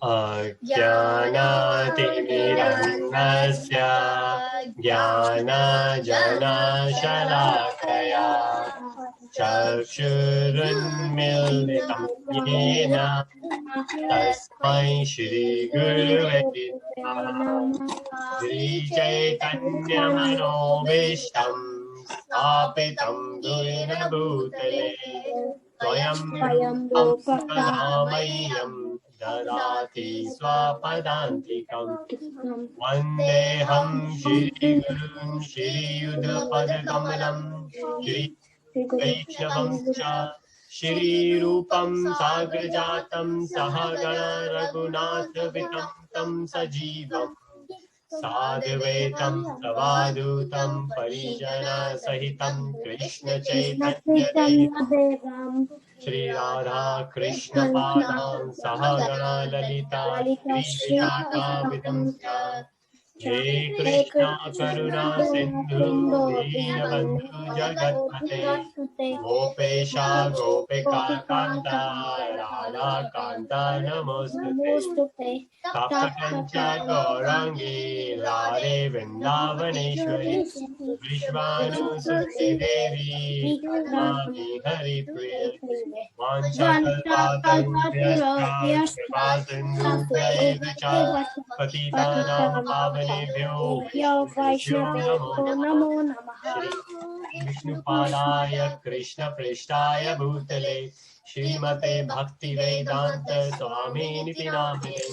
अज्ञानातिमिरन्धस्य ज्ञानजनशलाकया चक्षुरुन्मीलितं येन तस्मै श्रीगुरुवे नमः। श्रीचैतन्यमनोभीष्टं स्थापितं येन भूतले स्वयं रूपः मह्यं ददाति स्वपदान्तिकम्। वन्देऽहं श्रीगुरुं श्रीयुधपदकमलं श्रीवैष्णवं च श्रीरूपं साग्रजातं सहगण रघुनाथवितं तं सजीवम् साद्वैतं प्रवादूतं परिजनसहितं कृष्णचैतन्यदेवं श्रीराधा कृष्णपादां सहगण ललिता श्रीविशाखाविदं च हे कृष्णा करुणा सिन्धु दीनबन्धु जगत्पते गोपेशा गोपिका कान्ता राधा कान्ता नमोस्तुते तप्तकञ्च गौराङ्गी राधे वृन्दावनेश्वरी विश्वानुसुते देवी नमामि हरिप्रिये वाञ्छाकल्पतरुभ्यश्च कृपासिन्धुभ्यैव च पतितानां पावनेभ्यो वैष्णवेभ्यो नमो नमः। विष्णुपादाय कृष्णप्रेष्ठाय भूतले श्रीमते भक्तिवेदान्त स्वामिनिति नामिने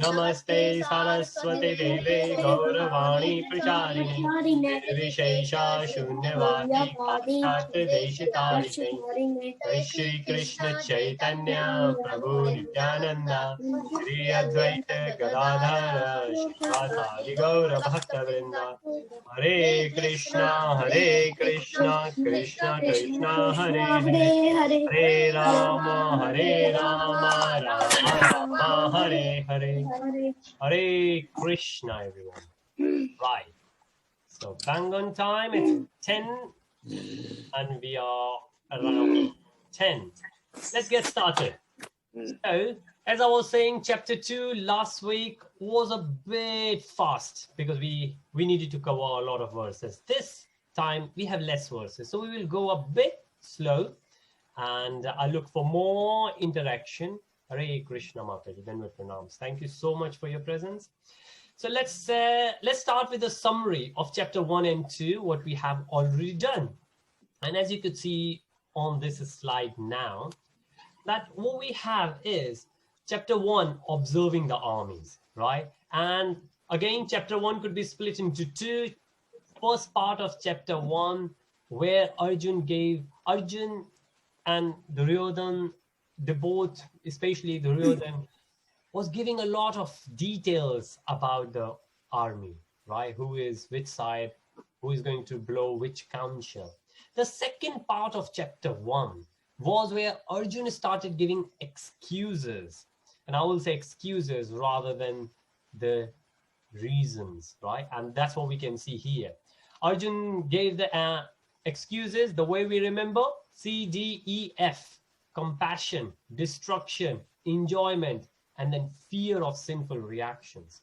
नमस्ते सरस्वती देवे गौरवाणी प्रचारिणे निर्विशेषा शून्यवादी पाश्चात्यदेशतारिणे श्री कृष्ण चैतन्य प्रभु नित्यानंद श्री अद्वैत गदाधर श्रीवासादि गौर भक्तवृंद हरे Krishna Krishna Krishna Hare Hare Hare Ram Ram Ram Hare Hare Hare Krishna everyone. Right, so bang on time, it's 10 and we are around 10. Let's get started. So as I was saying, chapter 2 last week was a bit fast because we needed to cover a lot of verses. This time we have less verses, so we will go a bit slow and I look for more interaction. Hare Krishna Mataji, Dandavat Pranams. Thank you so much for your presence. So let's start with a summary of chapter 1 and 2, what we have already done. And as you could see on this slide now, that what we have is chapter 1, observing the armies, right? And again, chapter 1 could be split into two. First part of chapter 1, where Arjun and Duryodhan, they both, especially Duryodhan, was giving a lot of details about the army, right? Who is which side, who is going to blow which conch shell. The second part of chapter 1 was where Arjun started giving excuses. And I will say excuses rather than the reasons, right? And that's what we can see here. Arjun gave the excuses the way we remember: C, D, E, F. Compassion, destruction, enjoyment, and then fear of sinful reactions.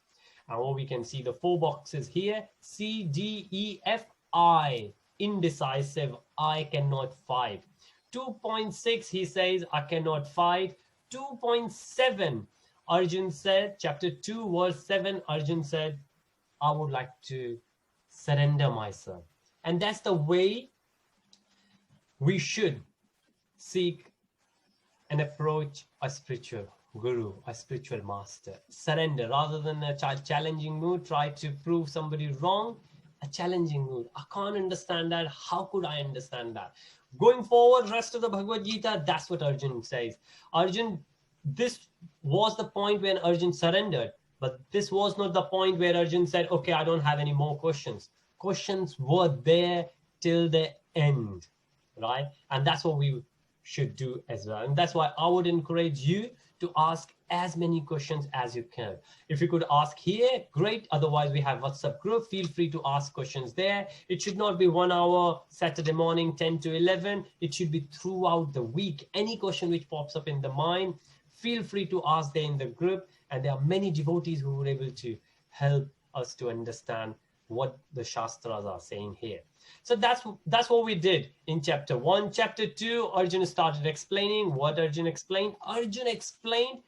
And what we can see, the 4 boxes here: C, D, E, F, I. Indecisive, I cannot fight. 2.6, he says, I cannot fight. 2.7, Arjun said, chapter 2, verse 7, Arjun said, I would like to surrender myself. And that's the way we should seek and approach a spiritual guru, a spiritual master. Surrender rather than a challenging mood, try to prove somebody wrong. A challenging mood. I can't understand that. How could I understand that? Going forward, rest of the Bhagavad Gītā, that's what Arjun says. Arjun, this was the point when Arjun surrendered, but this was not the point where Arjun said, okay, I don't have any more questions. Questions were there till the end, right? And that's what we should do as well. And that's why I would encourage you to ask as many questions as you can. If you could ask here, great. Otherwise, we have WhatsApp group. Feel free to ask questions there. It should not be 1 hour, Saturday morning, 10 to 11. It should be throughout the week. Any question which pops up in the mind, feel free to ask there in the group. And there are many devotees who were able to help us to understand what the Shastras are saying here. So that's what we did in chapter 1. Chapter 2, Arjuna started explaining. What Arjuna explained? Arjuna explained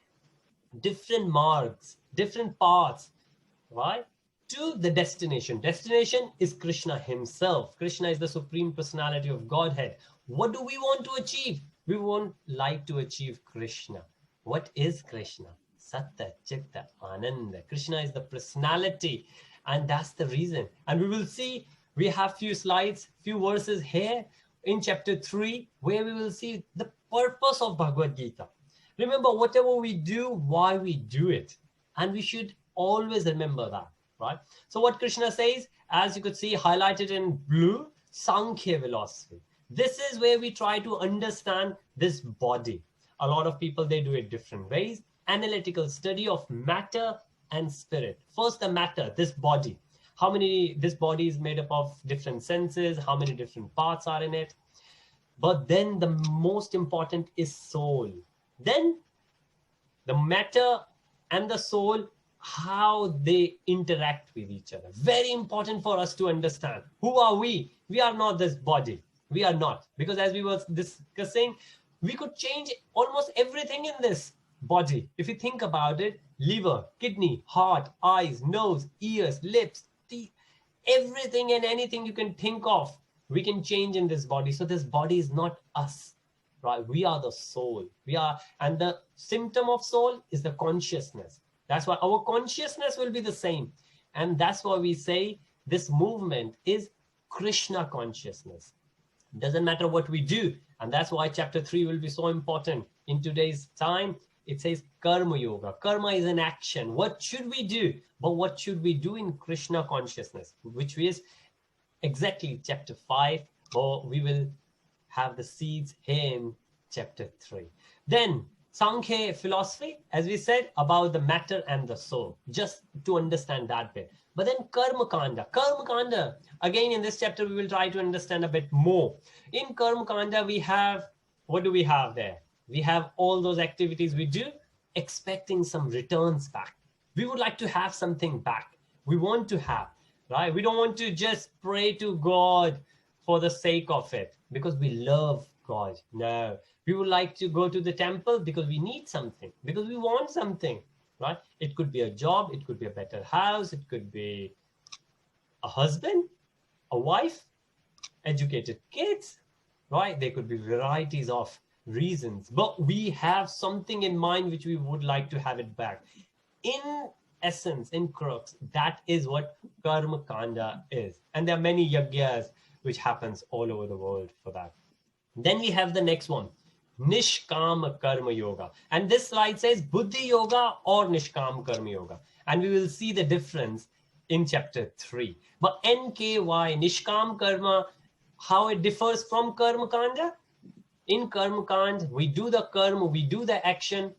different marks, different paths, right, to the destination. Destination is Krishna himself. Krishna is the Supreme Personality of Godhead. What do we want to achieve? We want like to achieve Krishna. What is Krishna? Satta, Chitta, Ananda. Krishna is the personality, and that's the reason. And we will see, we have few slides, few verses here in chapter 3, where we will see the purpose of Bhagavad Gītā. Remember, whatever we do, why we do it. And we should always remember that, right? So what Krishna says, as you could see highlighted in blue, Sankhya philosophy. This is where we try to understand this body. A lot of people, they do it different ways. Analytical study of matter and spirit. First, the matter, this body. This body is made up of different senses, how many different parts are in it. But then the most important is soul. Then the matter and the soul, how they interact with each other. Very important for us to understand. Who are we? We are not this body. We are not. Because as we were discussing, we could change almost everything in this body. If you think about it, liver, kidney, heart, eyes, nose, ears, lips, teeth, everything and anything you can think of, we can change in this body. So this body is not us, right? We are the soul. And the symptom of soul is the consciousness. That's why our consciousness will be the same. And that's why we say this movement is Krishna consciousness. Doesn't matter what we do. And that's why chapter 3 will be so important. In today's time, it says karma yoga. Karma is an action. What should we do? But what should we do in Krishna consciousness? Which is exactly chapter 5. Or we will have the seeds here in chapter 3. Then Sankhya philosophy, as we said, about the matter and the soul. Just to understand that bit. But then Karma Kanda. Karma Kanda, again in this chapter, we will try to understand a bit more. In Karma Kanda, we have, what do we have there? We have all those activities we do, expecting some returns back. We would like to have something back. We want to have, right? We don't want to just pray to God for the sake of it, because we love God. No, we would like to go to the temple because we need something, because we want something, right? It could be a job, it could be a better house, it could be a husband, a wife, educated kids, right? There could be varieties of reasons, but we have something in mind which we would like to have it back. In essence, in crux, that is what Karma Kanda is. And there are many yagyas which happens all over the world for that. Then we have the next one, Nishkam Karma Yoga. And this slide says Buddhi Yoga or Nishkam Karma Yoga. And we will see the difference in chapter 3. But NKY, Nishkam Karma, how it differs from Karma Kanda? In Karma Kand, we do the karma, we do the action.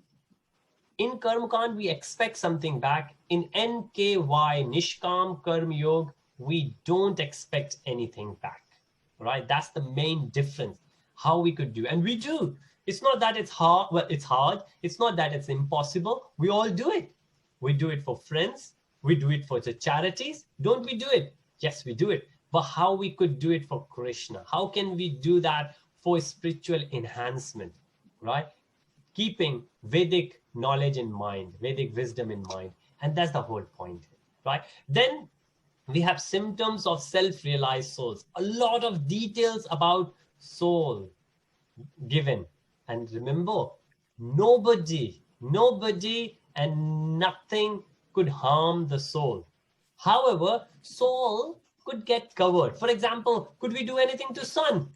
In Karma Kand, we expect something back. In NKY, Nishkam Karma Yoga, we don't expect anything back, right? That's the main difference, how we could do. And we do. It's not that it's hard. Well, it's hard. It's not that it's impossible. We all do it. We do it for friends. We do it for the charities. Don't we do it? Yes, we do it. But how we could do it for Krishna? How can we do that for spiritual enhancement, right? Keeping Vedic knowledge in mind, Vedic wisdom in mind. And that's the whole point, right? Then we have symptoms of self-realized souls. A lot of details about soul given. And remember, nobody and nothing could harm the soul. However, soul could get covered. For example, could we do anything to sun?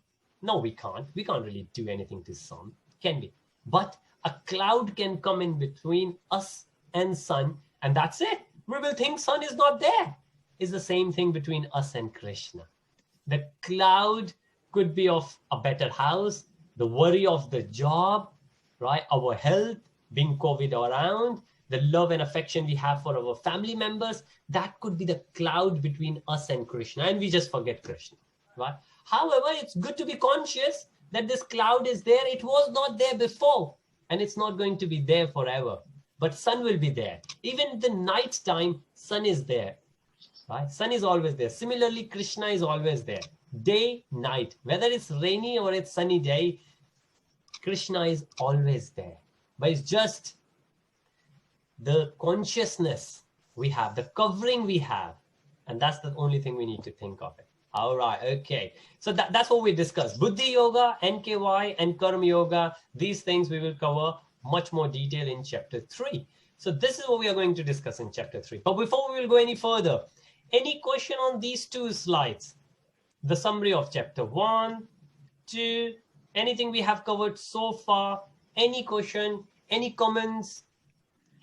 No, we can't. We can't really do anything to sun, can we? But a cloud can come in between us and sun, and that's it. We will think sun is not there. It's the same thing between us and Krishna. The cloud could be of a better house, the worry of the job, right? Our health, being COVID around, the love and affection we have for our family members, that could be the cloud between us and Krishna, and we just forget Krishna, right? However, it's good to be conscious that this cloud is there. It was not there before, and it's not going to be there forever. But sun will be there. Even the night time, sun is there, right? Sun is always there. Similarly, Krishna is always there. Day, night, whether it's rainy or it's sunny day, Krishna is always there. But it's just the consciousness we have, the covering we have, and that's the only thing we need to think of it. All right, okay. So that's what we discussed. Buddhi Yoga, NKY, and Karma Yoga. These things we will cover much more detail in chapter 3. So this is what we are going to discuss in chapter 3. But before we will go any further, any question on these 2 slides? The summary of chapter 1, 2, anything we have covered so far? Any question, any comments?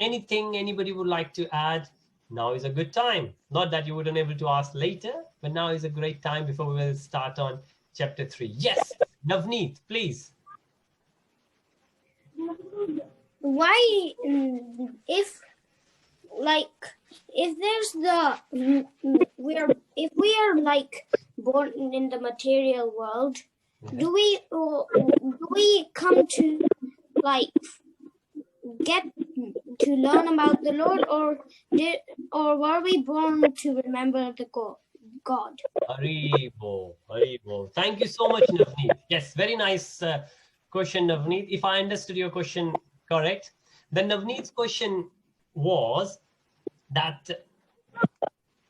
Anything anybody would like to add? Now is a good time. Not that you wouldn't able to ask later, but now is a great time before we will start on chapter 3. Yes, Navneet, please. Why, if there's if we are like born in the material world, do we come to like get to learn about the Lord, or were we born to remember the God? Haribo, Haribo. Thank you so much, Navneet. Yes, very nice question, Navneet. If I understood your question correct, then Navneet's question was that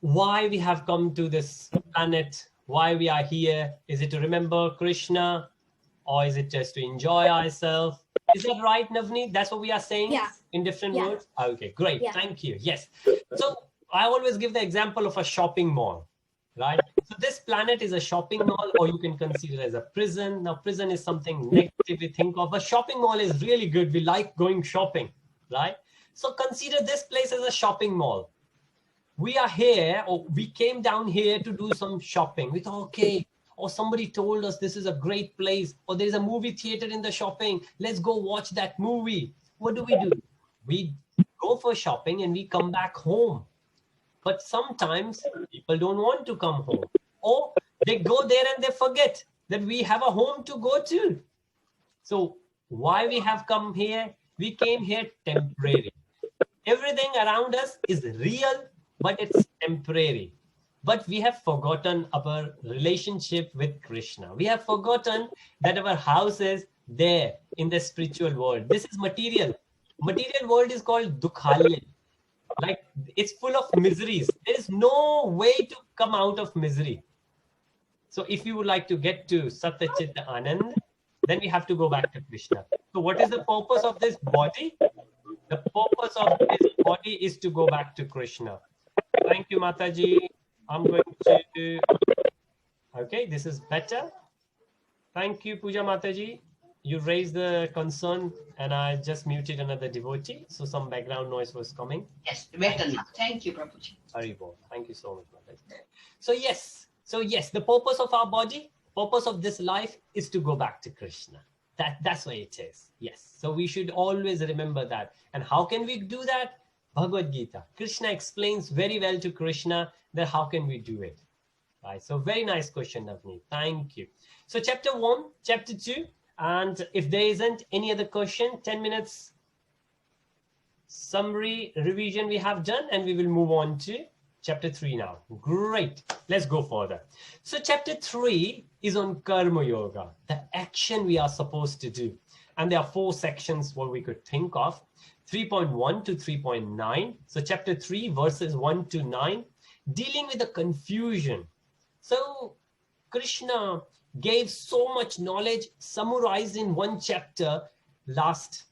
why we have come to this planet, why we are here. Is it to remember Krishna, or is it just to enjoy ourselves? Is that right, Navneet? That's what we are saying in different words? Okay, great. Thank you. Yes. So I always give the example of a shopping mall, right? So this planet is a shopping mall, or you can consider it as a prison. Now, prison is something negative we think of. A shopping mall is really good. We like going shopping, right? So consider this place as a shopping mall. We are here, or we came down here to do some shopping. We thought, okay, or somebody told us this is a great place, or there's a movie theater in the shopping. Let's go watch that movie. What do? We go for shopping and we come back home. But sometimes people don't want to come home, or they go there and they forget that we have a home to go to. So why we have come here? We came here temporary. Everything around us is real, but it's temporary. But we have forgotten our relationship with Krishna. We have forgotten that our house is there in the spiritual world. This is material. Material world is called Dukhalya. Like, it's full of miseries. There is no way to come out of misery. So if you would like to get to Satchitta Anand, then we have to go back to Krishna. So what is the purpose of this body? The purpose of this body is to go back to Krishna. Thank you, Mataji. I'm going to, okay, this is better. Thank you, Puja Mataji. You raised the concern, and I just muted another devotee, so some background noise was coming. Yes, better now. Thank you, Prabhuji. Haribo. Thank you so much, Mataji. So yes, the purpose of our body, purpose of this life is to go back to Krishna. That's why it is. Yes. So we should always remember that. And how can we do that? Bhagavad Gītā. Krishna explains very well to Krishna that how can we do it. Right. So very nice question, Navneet. Thank you. So chapter 1, chapter 2, and if there isn't any other question, 10 minutes summary revision we have done, and we will move on to chapter 3 now. Great. Let's go further. So chapter 3 is on Karma Yoga, the action we are supposed to do. And there are 4 sections what we could think of, 3.1 to 3.9. So chapter 3, verses 1 to 9, dealing with the confusion. So Krishna gave so much knowledge summarized in one chapter, last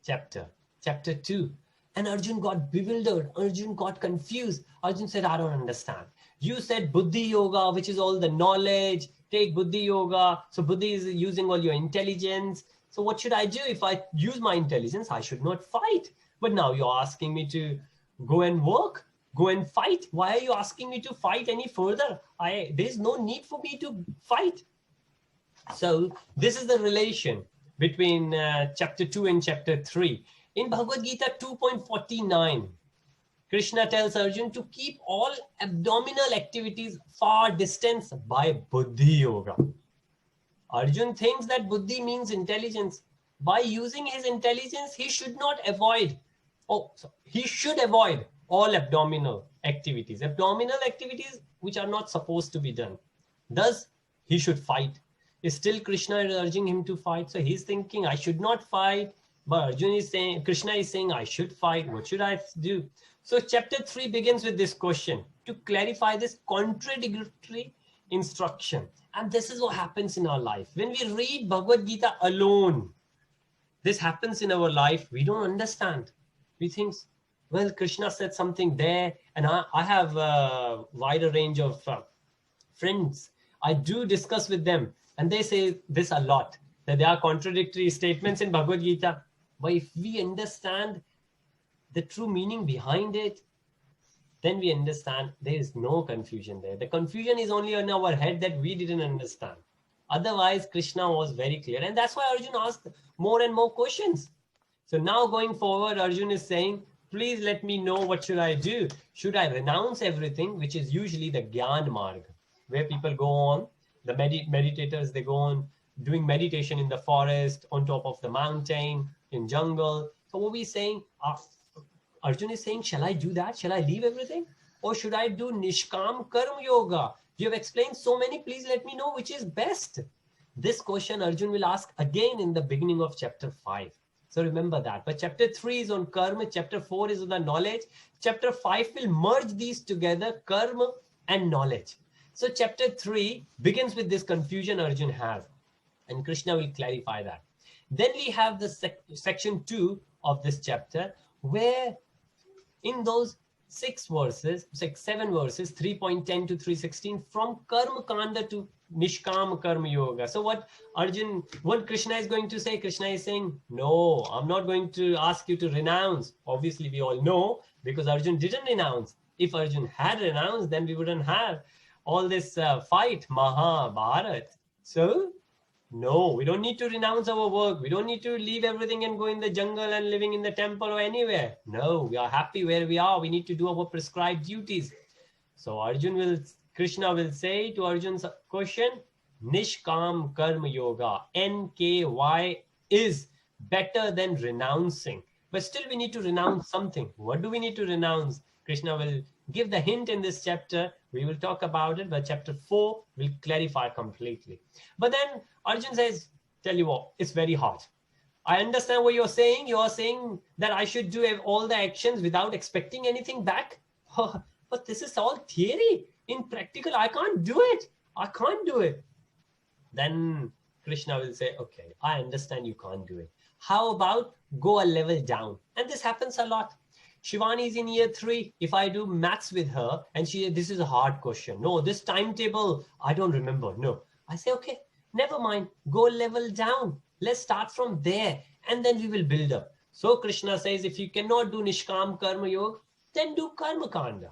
chapter, chapter 2. And Arjun got bewildered. Arjun got confused. Arjun said, I don't understand. You said Buddhi Yoga, which is all the knowledge. Take Buddhi Yoga. So Buddhi is using all your intelligence. So what should I do? If I use my intelligence, I should not fight. But now you're asking me to go and work, go and fight. Why are you asking me to fight any further? There's no need for me to fight. So this is the relation between chapter 2 and chapter 3. In Bhagavad Gītā 2.49, Krishna tells Arjun to keep all abdominal activities far distance by Buddhi Yoga. Arjun thinks that Buddhi means intelligence. By using his intelligence, he should not avoid, he should avoid all abdominal activities. Abdominal activities which are not supposed to be done. Thus, he should fight. Still, Krishna is urging him to fight. So he's thinking, I should not fight. But Arjun is saying, Krishna is saying, I should fight. What should I do? So chapter 3 begins with this question to clarify this contradictory instruction. And this is what happens in our life. When we read Bhagavad Gītā alone, this happens in our life. We don't understand. We think, well, Krishna said something there. And I have a wider range of friends. I do discuss with them. And they say this a lot, that there are contradictory statements in Bhagavad Gītā. But if we understand the true meaning behind it, then we understand there is no confusion there. The confusion is only in our head that we didn't understand. Otherwise, Krishna was very clear. And that's why Arjun asked more and more questions. So now going forward, Arjun is saying, please let me know what should I do. Should I renounce everything, which is usually the Gyan Marg, where people go on, the meditators, they go on doing meditation in the forest, on top of the mountain, in jungle. So what we're saying, Arjun is saying, shall I do that? Shall I leave everything? Or should I do Nishkam Karma Yoga? You have explained so many, please let me know which is best. This question Arjun will ask again in the beginning of chapter 5. So remember that. But chapter 3 is on karma, chapter 4 is on the knowledge. Chapter 5 will merge these together, karma and knowledge. So chapter 3 begins with this confusion Arjun has. And Krishna will clarify that. Then we have the section 2 of this chapter, where in those 7 verses, 3.10 to 3.16, from Karma Kanda to Nishkam Karma Yoga. So what Krishna is going to say, Krishna is saying, no, I'm not going to ask you to renounce. Obviously, we all know, because Arjun didn't renounce. If Arjun had renounced, then we wouldn't have all this fight, Mahabharat. So, no, we don't need to renounce our work. We don't need to leave everything and go in the jungle and living in the temple or anywhere. No, we are happy where we are. We need to do our prescribed duties. So Krishna will say to Arjun's question, Nishkam Karma Yoga, NKY, is better than renouncing. But still we need to renounce something. What do we need to renounce? Krishna will give the hint in this chapter. We will talk about it, but chapter 4 will clarify completely. But then Arjun says, tell you what, it's very hard. I understand what you're saying. You're saying that I should do all the actions without expecting anything back. But this is all theory. In practical, I can't do it. I can't do it. Then Krishna will say, okay, I understand you can't do it. How about go a level down? And this happens a lot. Shivani is in year 3. If I do maths with her and this is a hard question. No, this timetable, I don't remember. No. I say, okay, never mind. Go level down. Let's start from there. And then we will build up. So Krishna says, if you cannot do Nishkam Karma Yoga, then do Karma Kanda.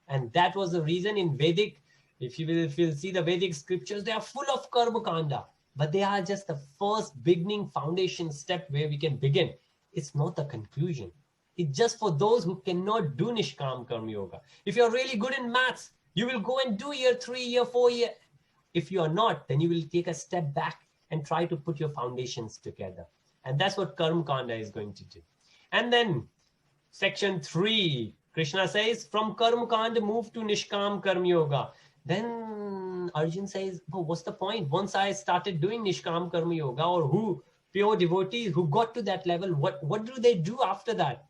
And that was the reason in Vedic, if you'll see the Vedic scriptures, they are full of Karma Kanda. But they are just the first beginning foundation step where we can begin. It's not the conclusion. It's just for those who cannot do Nishkam Karma Yoga. If you're really good in maths, you will go and do year 3, year 4, year. If you are not, then you will take a step back and try to put your foundations together. And that's what Karma Kanda is going to do. And then section 3, Krishna says, from Karma Kanda move to Nishkam Karma Yoga. Then Arjun says, but what's the point? Once I started doing Nishkam Karma Yoga, or pure devotees who got to that level, what do they do after that?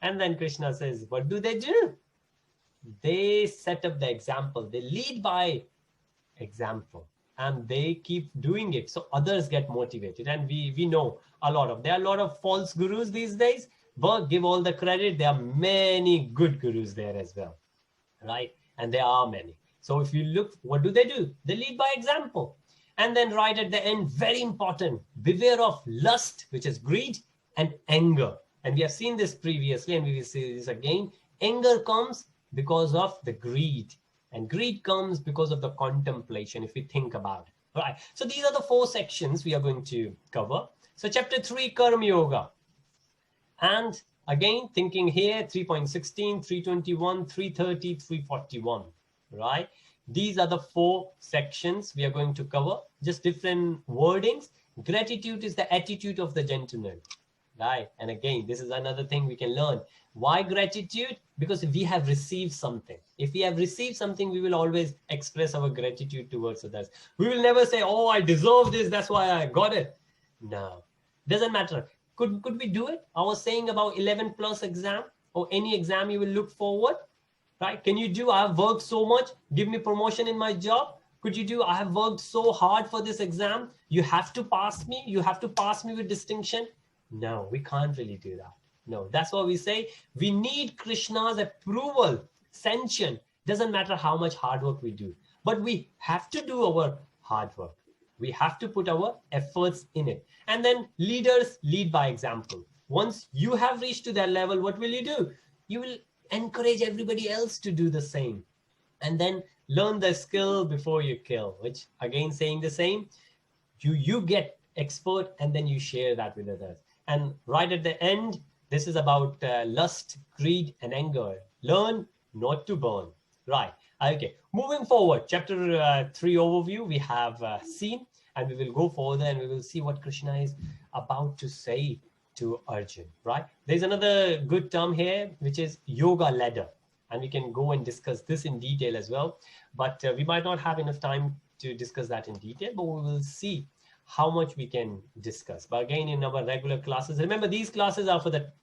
And then Krishna says, what do? They set up the example. They lead by example. And they keep doing it. So others get motivated. And we know there are a lot of false gurus these days. But give all the credit. There are many good gurus there as well. Right? And there are many. So if you look, what do? They lead by example. And then right at the end, very important, beware of lust, which is greed, and anger. And we have seen this previously, and we will see this again. Anger comes because of the greed. And greed comes because of the contemplation, if we think about it. Right. So these are the 4 sections we are going to cover. So chapter 3, Karma Yoga. And again, thinking here, 3.16, 321, 330, 341, right? These are the 4 sections we are going to cover, just different wordings. Gratitude is the attitude of the gentleman, right? And again, this is another thing we can learn. Why gratitude? Because we have received something. If we have received something, we will always express our gratitude towards others. We will never say, oh, I deserve this, that's why I got it. No, doesn't matter. Could we do it? I was saying about 11 plus exam, or any exam you will look forward, right? Can you do, I have worked so much, give me promotion in my job? Could you do, I have worked so hard for this exam, you have to pass me, you have to pass me with distinction? No, we can't really do that. No, that's why we say we need Krishna's approval, sanction. Doesn't matter how much hard work we do, but we have to do our hard work. We have to put our efforts in it. And then leaders lead by example. Once you have reached to that level, what will you do? You will encourage everybody else to do the same. And then learn the skill before you kill, which again, saying the same, you get expert and then you share that with others. And right at the end, this is about lust, greed, and anger. Learn not to burn. Right. Okay. Moving forward, chapter 3 overview we have seen, and we will go further and we will see what Krishna is about to say to Arjun. Right. There's another good term here, which is yoga ladder, and we can go and discuss this in detail as well. But we might not have enough time to discuss that in detail, but we will see how much we can discuss. But again, in our regular classes, remember these classes are for the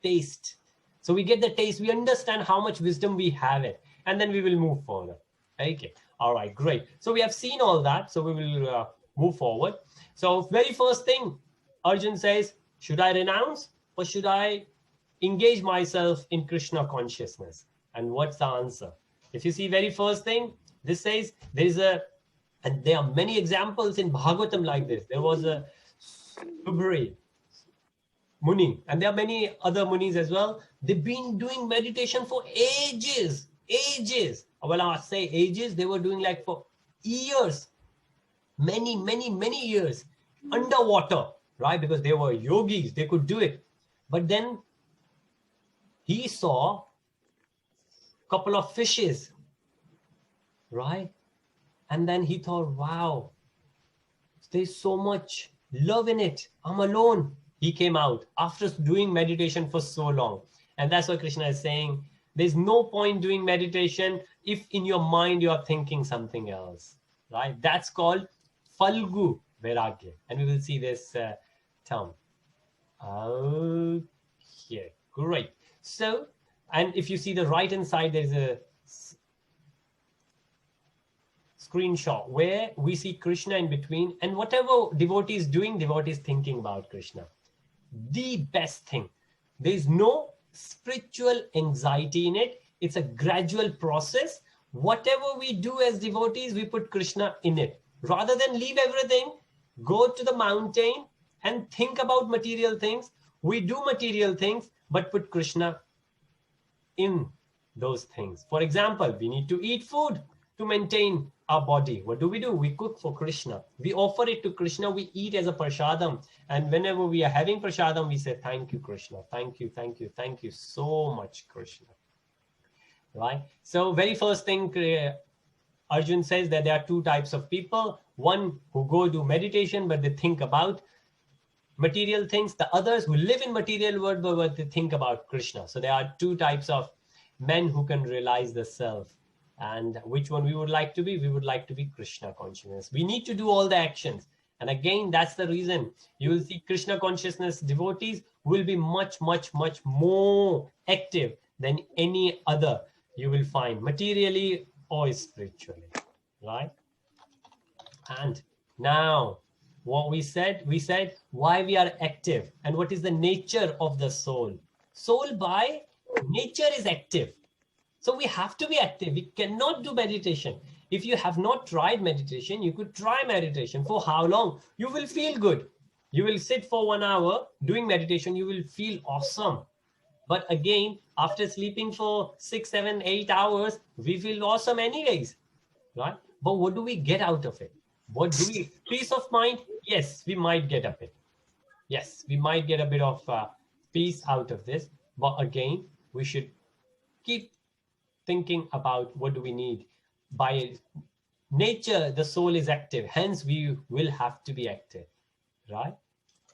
taste. So we get the taste, we understand how much wisdom we have it, and then we will move further. Okay. All right, great. So we have seen all that. So we will move forward. So very first thing, Arjun says, should I renounce or should I engage myself in Krishna consciousness? And what's the answer? If you see very first thing, this says and there are many examples in Bhagavatam like this. There was a Subri Muni, and there are many other Munis as well. They've been doing meditation for ages. Well, I say ages, they were doing like for years, many years, underwater, right? Because they were yogis, they could do it. But then he saw a couple of fishes, right? And then he thought, wow, there's so much love in it. I'm alone. He came out after doing meditation for so long. And that's what Krishna is saying. There's no point doing meditation if in your mind you are thinking something else, right? That's called Falgu Vairagya. And we will see this term. Okay, great. So, and if you see the right hand side, there's a screenshot where we see Krishna in between, and whatever devotee is doing, devotee is thinking about Krishna. The best thing. There is no spiritual anxiety in it. It's a gradual process. Whatever we do as devotees, we put Krishna in it. Rather than leave everything, go to the mountain and think about material things. We do material things, but put Krishna in those things. For example, we need to eat food to maintain our body. What do? We cook for Krishna. We offer it to Krishna. We eat as a prasadam. And whenever we are having prasadam, we say, thank you, Krishna. Thank you, thank you, thank you so much, Krishna. Right? So very first thing, Arjun says that there are 2 types of people. One who go do meditation, but they think about material things. The others who live in material world, but they think about Krishna. So there are 2 types of men who can realize the self. And which one we would like to be? We would like to be Krishna consciousness. We need to do all the actions. And again, that's the reason you will see Krishna consciousness devotees will be much more active than any other you will find materially or spiritually, right? And now what we said why we are active and what is the nature of the soul. Soul by nature is active. So we have to be active. We cannot do meditation. If you have not tried meditation, you could try meditation. For how long? You will feel good. You will sit for 1 hour doing meditation. You will feel awesome. But again, after sleeping for 6, 7, 8 hours, we feel awesome anyways, right? But what do we get out of it? What do we? Peace of mind? Yes, we might get of it. Yes, we might get a bit of peace out of this, but again, we should keep thinking about what do we need. By nature, the soul is active, hence we will have to be active, right?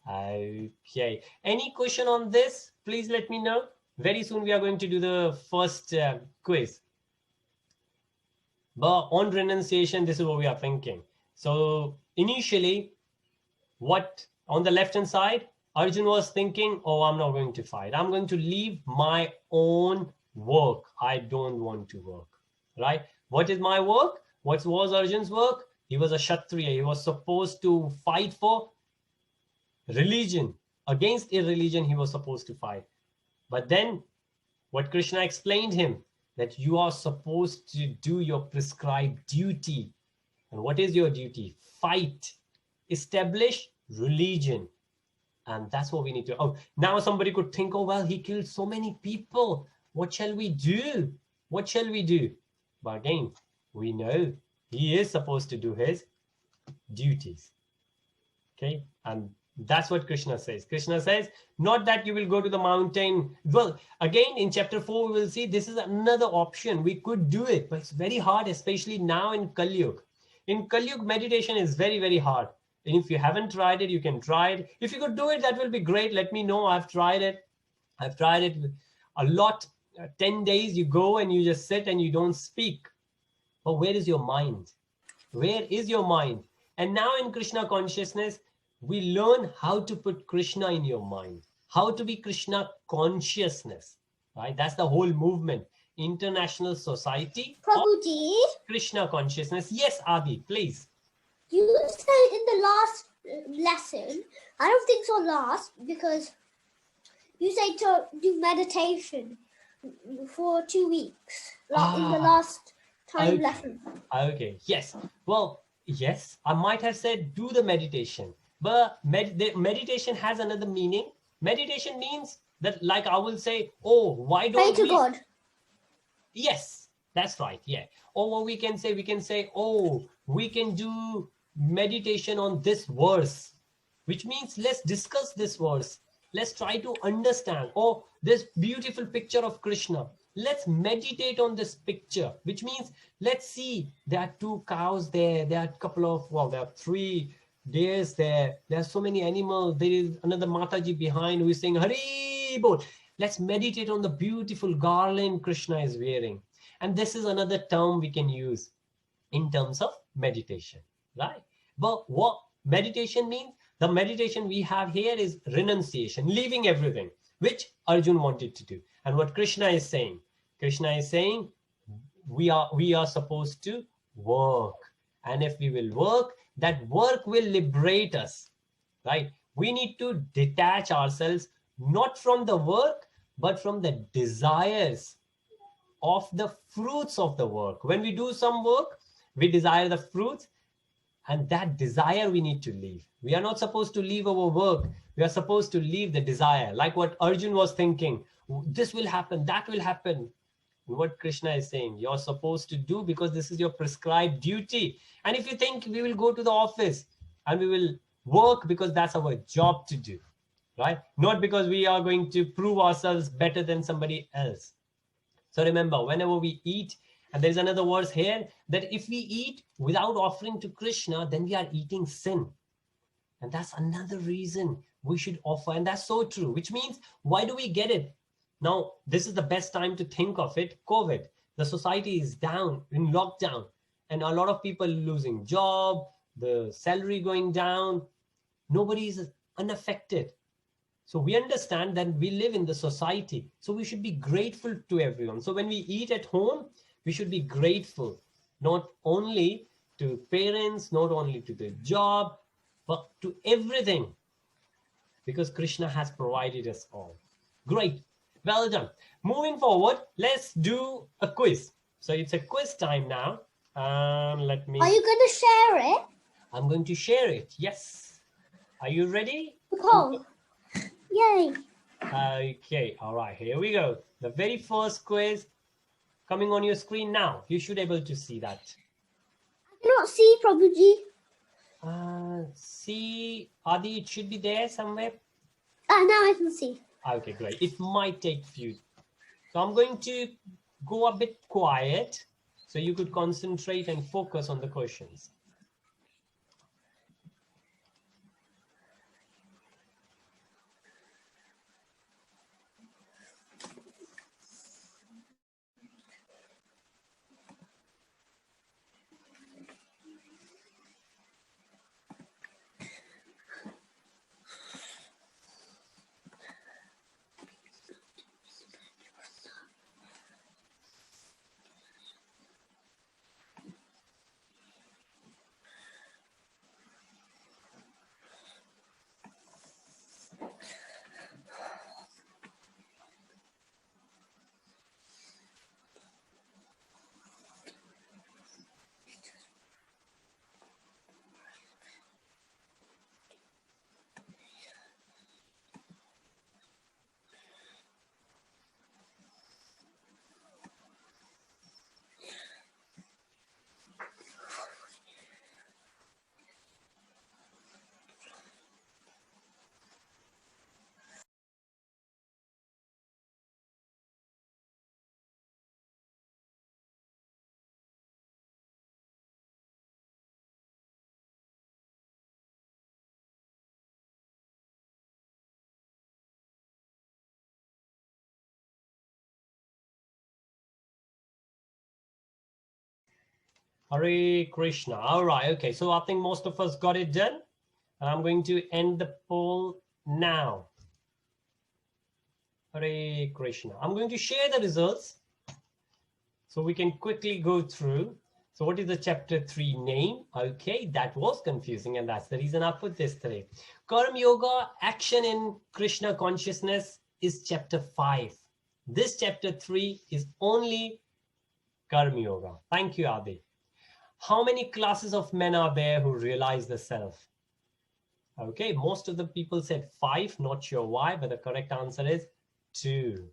Okay. Any question on this? Please let me know. Very soon we are going to do the first quiz. But on renunciation, this is what we are thinking. So initially, what on the left hand side, Arjun was thinking, oh, I'm not going to fight. I'm going to leave my own work. I don't want to work, right? What is my work? What was Arjun's work? He was a Kshatriya. He was supposed to fight for religion. Against irreligion, he was supposed to fight. But then what Krishna explained him, that you are supposed to do your prescribed duty. And what is your duty? Fight. Establish religion. And that's what we need to. Oh, now somebody could think, oh, well, he killed so many people. What shall we do? What shall we do? But again, we know he is supposed to do his duties. Okay. And that's what Krishna says. Krishna says, not that you will go to the mountain. Well, again, in chapter 4, we will see this is another option. We could do it, but it's very hard, especially now in Kali Yuga. In Kali Yuga, meditation is very, very hard. And if you haven't tried it, you can try it. If you could do it, that will be great. Let me know. I've tried it. I've tried it a lot. 10 days, you go and you just sit and you don't speak. But where is your mind? Where is your mind? And now in Krishna consciousness, we learn how to put Krishna in your mind, how to be Krishna consciousness, right? That's the whole movement. International Society Prabhuji, Krishna consciousness. Yes, Adi, please. you said in the last lesson, I don't think so last, because you said to do meditation for 2 weeks, like in the last time Okay. lesson. Okay, yes. Well, yes, I might have said do the meditation, but the meditation has another meaning. Meditation means that, like I will say, oh, why Pray don't to we? God. Yes, that's right. Yeah. Or what we can say, oh, we can do meditation on this verse, which means let's discuss this verse. Let's try to understand. Oh, this beautiful picture of Krishna. Let's meditate on this picture, which means let's see. There are 2 cows there. There are a couple of, well, there are 3 deers there. There are so many animals. There is another Mataji behind who is saying, Hari Bol. Let's meditate on the beautiful garland Krishna is wearing. And this is another term we can use in terms of meditation, right? But what meditation means? The meditation we have here is renunciation, leaving everything, which Arjun wanted to do. And what Krishna is saying we are supposed to work. And if we will work, that work will liberate us, right? We need to detach ourselves not from the work, but from the desires of the fruits of the work. When we do some work, we desire the fruits, and that desire we need to leave. We are not supposed to leave our work. We are supposed to leave the desire, like what Arjun was thinking. This will happen, that will happen. What Krishna is saying, you're supposed to do because this is your prescribed duty. And if you think we will go to the office and we will work because that's our job to do, right? Not because we are going to prove ourselves better than somebody else. So remember, whenever we eat, and there's another verse here, that if we eat without offering to Krishna, then we are eating sin. And that's another reason we should offer. And that's so true, which means, why do we get it? Now, this is the best time to think of it. COVID, the society is down, in lockdown, and a lot of people losing job, the salary going down. Nobody is unaffected. So we understand that we live in the society. So we should be grateful to everyone. So when we eat at home, we should be grateful, not only to parents, not only to the job, but to everything, because Krishna has provided us all. Great. Well done. Moving forward, let's do a quiz. So it's a quiz time now. Let me. Are you going to share it? I'm going to share it. Yes. Are you ready? Oh, yay. Okay. All right. Here we go. The very first quiz coming on your screen now. You should be able to see that. I cannot see, Prabhuji. See, Adi, it should be there somewhere. Now I can see. Okay, great. It might take few. So I'm going to go a bit quiet so you could concentrate and focus on the questions. Hare Krishna. All right. Okay. So I think most of us got it done. And I'm going to end the poll now. Hare Krishna. I'm going to share the results so we can quickly go through. So what is the chapter 3 name? Okay, that was confusing, and that's the reason I put this today. Karma Yoga, action in Krishna consciousness, is chapter 5. This chapter 3 is only Karma Yoga. Thank you, Adi. How many classes of men are there who realize the self? Okay, most of the people said 5, not sure why, but the correct answer is 2.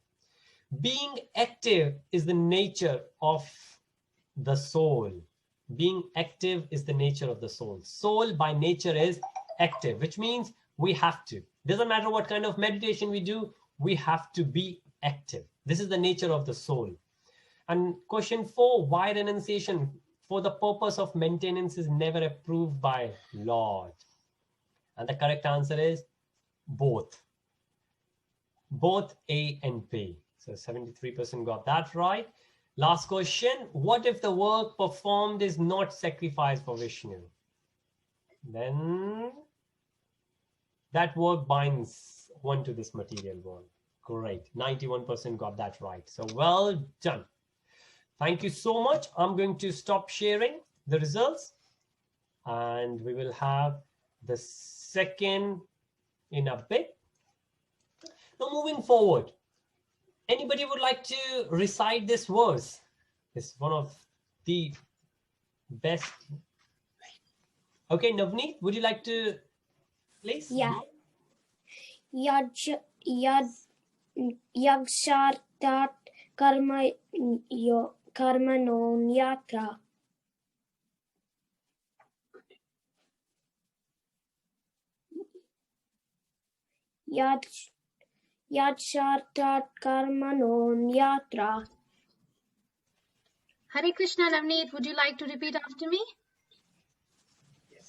Being active is the nature of the soul. Being active is the nature of the soul. Soul by nature is active, which means we have to. Doesn't matter what kind of meditation we do, we have to be active. This is the nature of the soul. And question 4, why renunciation? For the purpose of maintenance is never approved by Lord. And the correct answer is both. Both A and B. So 73% got that right. Last question. What if the work performed is not sacrifice for Vishnu? Then that work binds one to this material world. Great. 91% got that right. So well done. Thank you so much. I'm going to stop sharing the results and we will have the second in a bit. Now moving forward, anybody would like to recite this verse? It's one of the best. Okay, Navneet, would you like to please? Yeah. Yagshartat karma non yatra. Yagshartat karma non yatra. Hare Krishna, Navneet, would you like to repeat after me?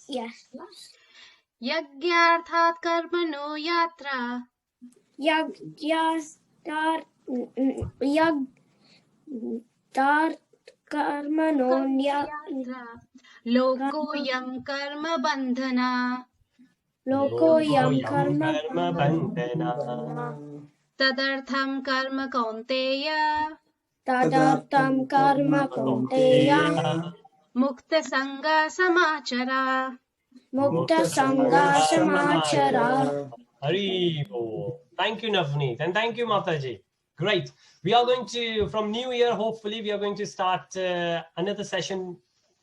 Yes. Yagyarthat karmano yatra. Yagshartat karma non yatra. Loko yam karma bandhana. Loko yam karma bandhana. Tadartham karma kaunteya. Tadartam karma kaunteya. Mukta sanga samachara. Mukta sanga samachara. Haribo. Thank you, Navneet, and thank you, Mataji. Great. We are going to, from New Year, hopefully, we are going to start another session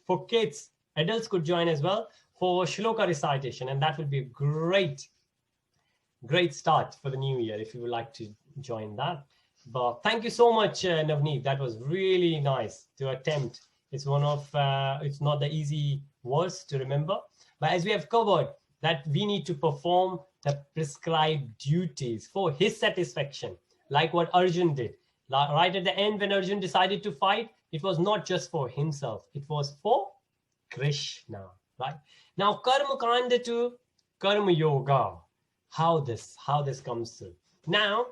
for kids. Adults could join as well for shloka recitation, and that would be a great start for the new year if you would like to join that. But thank you so much, Navneet. That was really nice to attempt It's one of, it's not the easy words to remember. But as we have covered, that we need to perform the prescribed duties for his satisfaction, like what Arjun did. Right at the end, when Arjun decided to fight, it was not just for himself, it was for Krishna, right? Now, Karma Kanda to Karma Yoga. How this comes through. Now,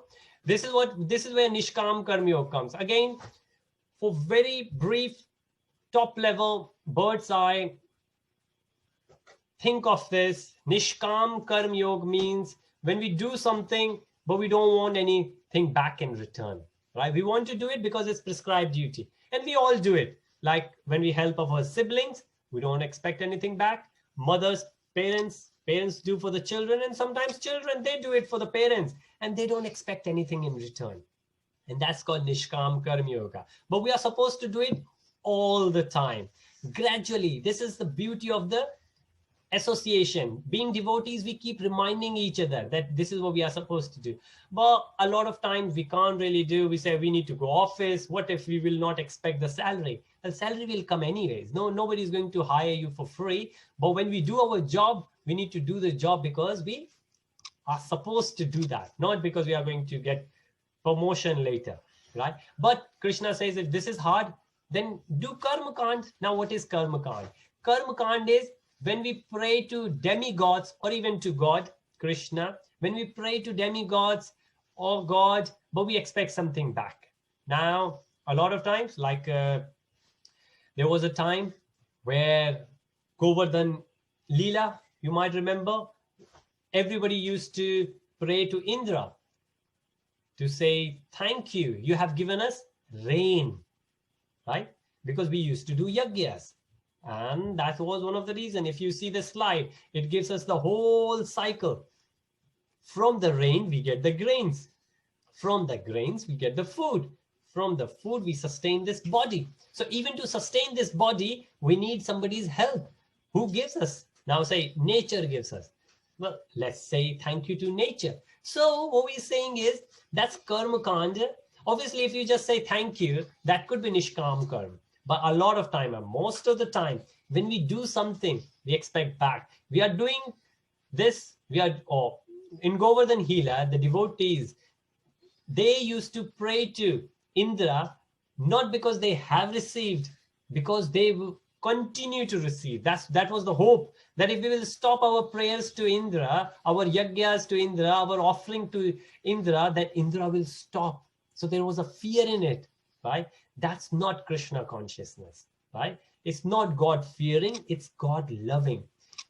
this is where Nishkam Karma Yoga comes. Again, for very brief, top level, bird's eye, think of this. Nishkam Karma Yoga means when we do something, but we don't want anything back in return, right? We want to do it because it's prescribed duty. And we all do it. Like when we help our siblings, we don't expect anything back. Mothers, parents do for the children, and sometimes children, they do it for the parents, and they don't expect anything in return. And that's called Nishkam Karma Yoga. But we are supposed to do it all the time, gradually. This is the beauty of the association. Being devotees, we keep reminding each other that this is what we are supposed to do. But a lot of times we can't really do. We say we need to go office. What if we will not expect the salary? The salary will come anyways. Nobody is going to hire you for free. But when we do our job, we need to do the job because we are supposed to do that, not because we are going to get promotion later, right? But Krishna says if this is hard, then do Karma Kand. Now, what is Karma Kand? Karma Kand is when we pray to demigods or even to God, Krishna, when we pray to demigods or God, but we expect something back. Now, a lot of times, like there was a time where Govardhan Leela, you might remember, everybody used to pray to Indra to say, thank you, you have given us rain, right? Because we used to do yagyas. And that was one of the reasons. If you see the slide, it gives us the whole cycle. From the rain, we get the grains. From the grains, we get the food. From the food, we sustain this body. So even to sustain this body, we need somebody's help. Who gives us? Now say, nature gives us. Well, let's say thank you to nature. So what we're saying is, that's Karma Kanda. Obviously, if you just say thank you, that could be Nishkam Karma. But a lot of time, and most of the time, when we do something, we expect back. We are doing this, in Govardhan Hila, the devotees, they used to pray to Indra, not because they have received, because they will continue to receive. That was the hope, that if we will stop our prayers to Indra, our yagyas to Indra, our offering to Indra, that Indra will stop. So there was a fear in it, right? That's not Krishna consciousness, right? It's not God fearing, it's God loving.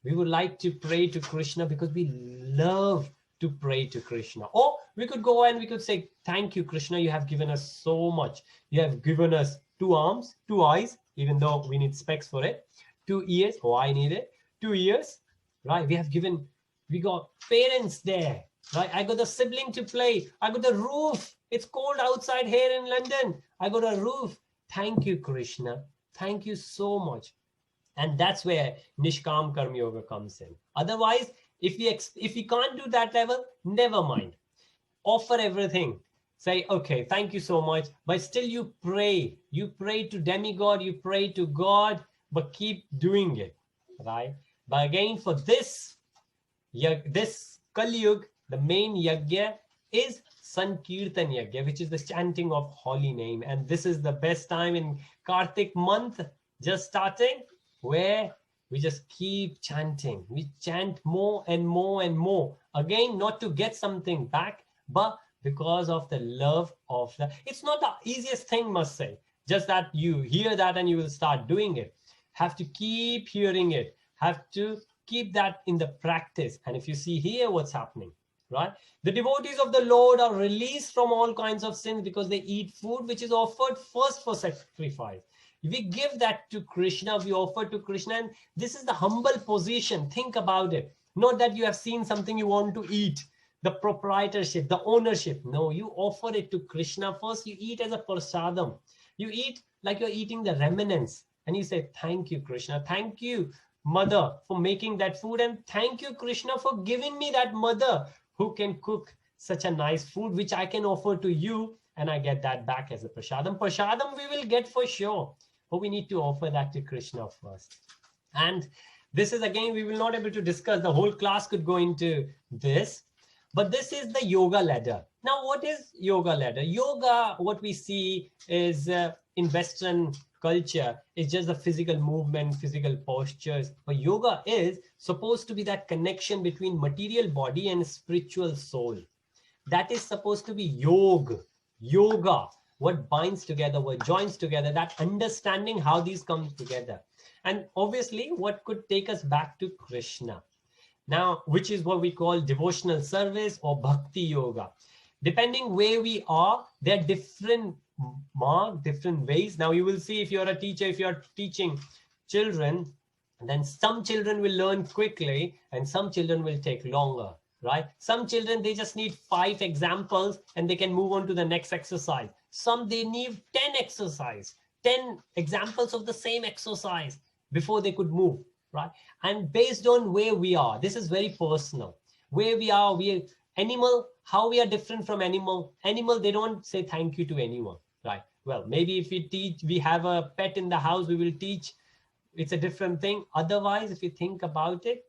We would like to pray to Krishna because we love to pray to Krishna. Or we could go and we could say, thank you, Krishna, you have given us so much. You have given us 2 arms, 2 eyes, even though we need specs for it, 2 ears, I need it, 2 ears, right? We got parents there, right? I got a sibling to play. I got a roof. It's cold outside here in London. I got a roof. Thank you, Krishna. Thank you so much. And that's where Nishkam Karma Yoga comes in. Otherwise, if we can't do that level, never mind. Offer everything. Say, okay, thank you so much. But still you pray. You pray to demigod, you pray to God, but keep doing it, right? But again, for this Kali Yuga, the main yagya is Sankirtan Yagya, which is the chanting of holy name. And this is the best time in Kartik month, just starting, where we just keep chanting. We chant more and more and more. Again, not to get something back, but because of the love of the... It's not the easiest thing, must say. Just that you hear that and you will start doing it. Have to keep hearing it. Have to keep that in the practice. And if you see here what's happening, right? The devotees of the Lord are released from all kinds of sins because they eat food which is offered first for sacrifice. We give that to Krishna, we offer to Krishna, and this is the humble position. Think about it. Not that you have seen something you want to eat, the proprietorship, the ownership. No, you offer it to Krishna first. You eat as a prasadam. You eat like you're eating the remnants. And you say, thank you, Krishna. Thank you, mother, for making that food. And thank you, Krishna, for giving me that mother who can cook such a nice food, which I can offer to you. And I get that back as a prasadam. Prasadam we will get for sure. But we need to offer that to Krishna first. And this is, again, we will not able to discuss. The whole class could go into this. But this is the yoga ladder. Now, what is yoga ladder? Yoga, what we see is in Western culture, is just the physical movement, physical postures. But yoga is supposed to be that connection between material body and spiritual soul. That is supposed to be yoga, what binds together, what joins together, that understanding how these come together. And obviously, what could take us back to Krishna. Now, which is what we call devotional service or bhakti yoga. Depending where we are, there are different different ways. Now, you will see if you're a teacher, if you're teaching children, then some children will learn quickly and some children will take longer, right? Some children, they just need 5 examples and they can move on to the next exercise. Some, they need 10 examples of the same exercise before they could move. Right? And based on where we are, this is very personal. Where we are, animal, how we are different from animal. Animal, they don't say thank you to anyone, right? Well, maybe if we have a pet in the house, we will teach. It's a different thing. Otherwise, if you think about it,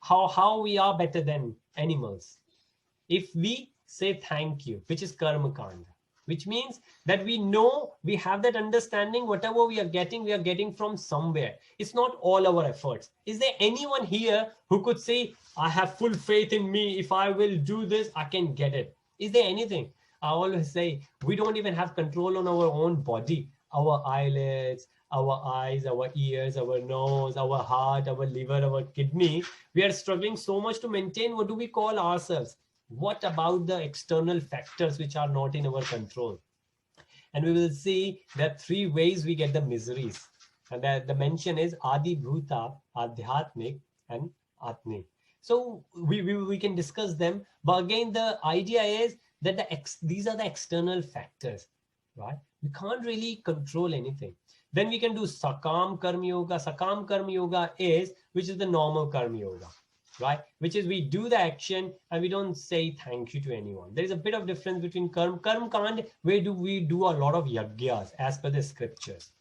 how we are better than animals. If we say thank you, which is karma kanda, which means that we know, we have that understanding, whatever we are getting from somewhere. It's not all our efforts. Is there anyone here who could say, I have full faith in me, if I will do this, I can get it? Is there anything? I always say, we don't even have control on our own body, our eyelids, our eyes, our ears, our nose, our heart, our liver, our kidney. We are struggling so much to maintain, what do we call ourselves? What about the external factors which are not in our control? And we will see that 3 ways we get the miseries. And that the mention is Adi Bhuta, Adhyatmik, and Atmi. So we can discuss them. But again, the idea is that these are the external factors, right? We can't really control anything. Then we can do Sakam Karma Yoga. Sakam Karma Yoga is, which is the normal Karma Yoga. Right? Which is we do the action and we don't say thank you to anyone. There is a bit of difference between Karma Kand, where we do a lot of yagyas as per the scriptures.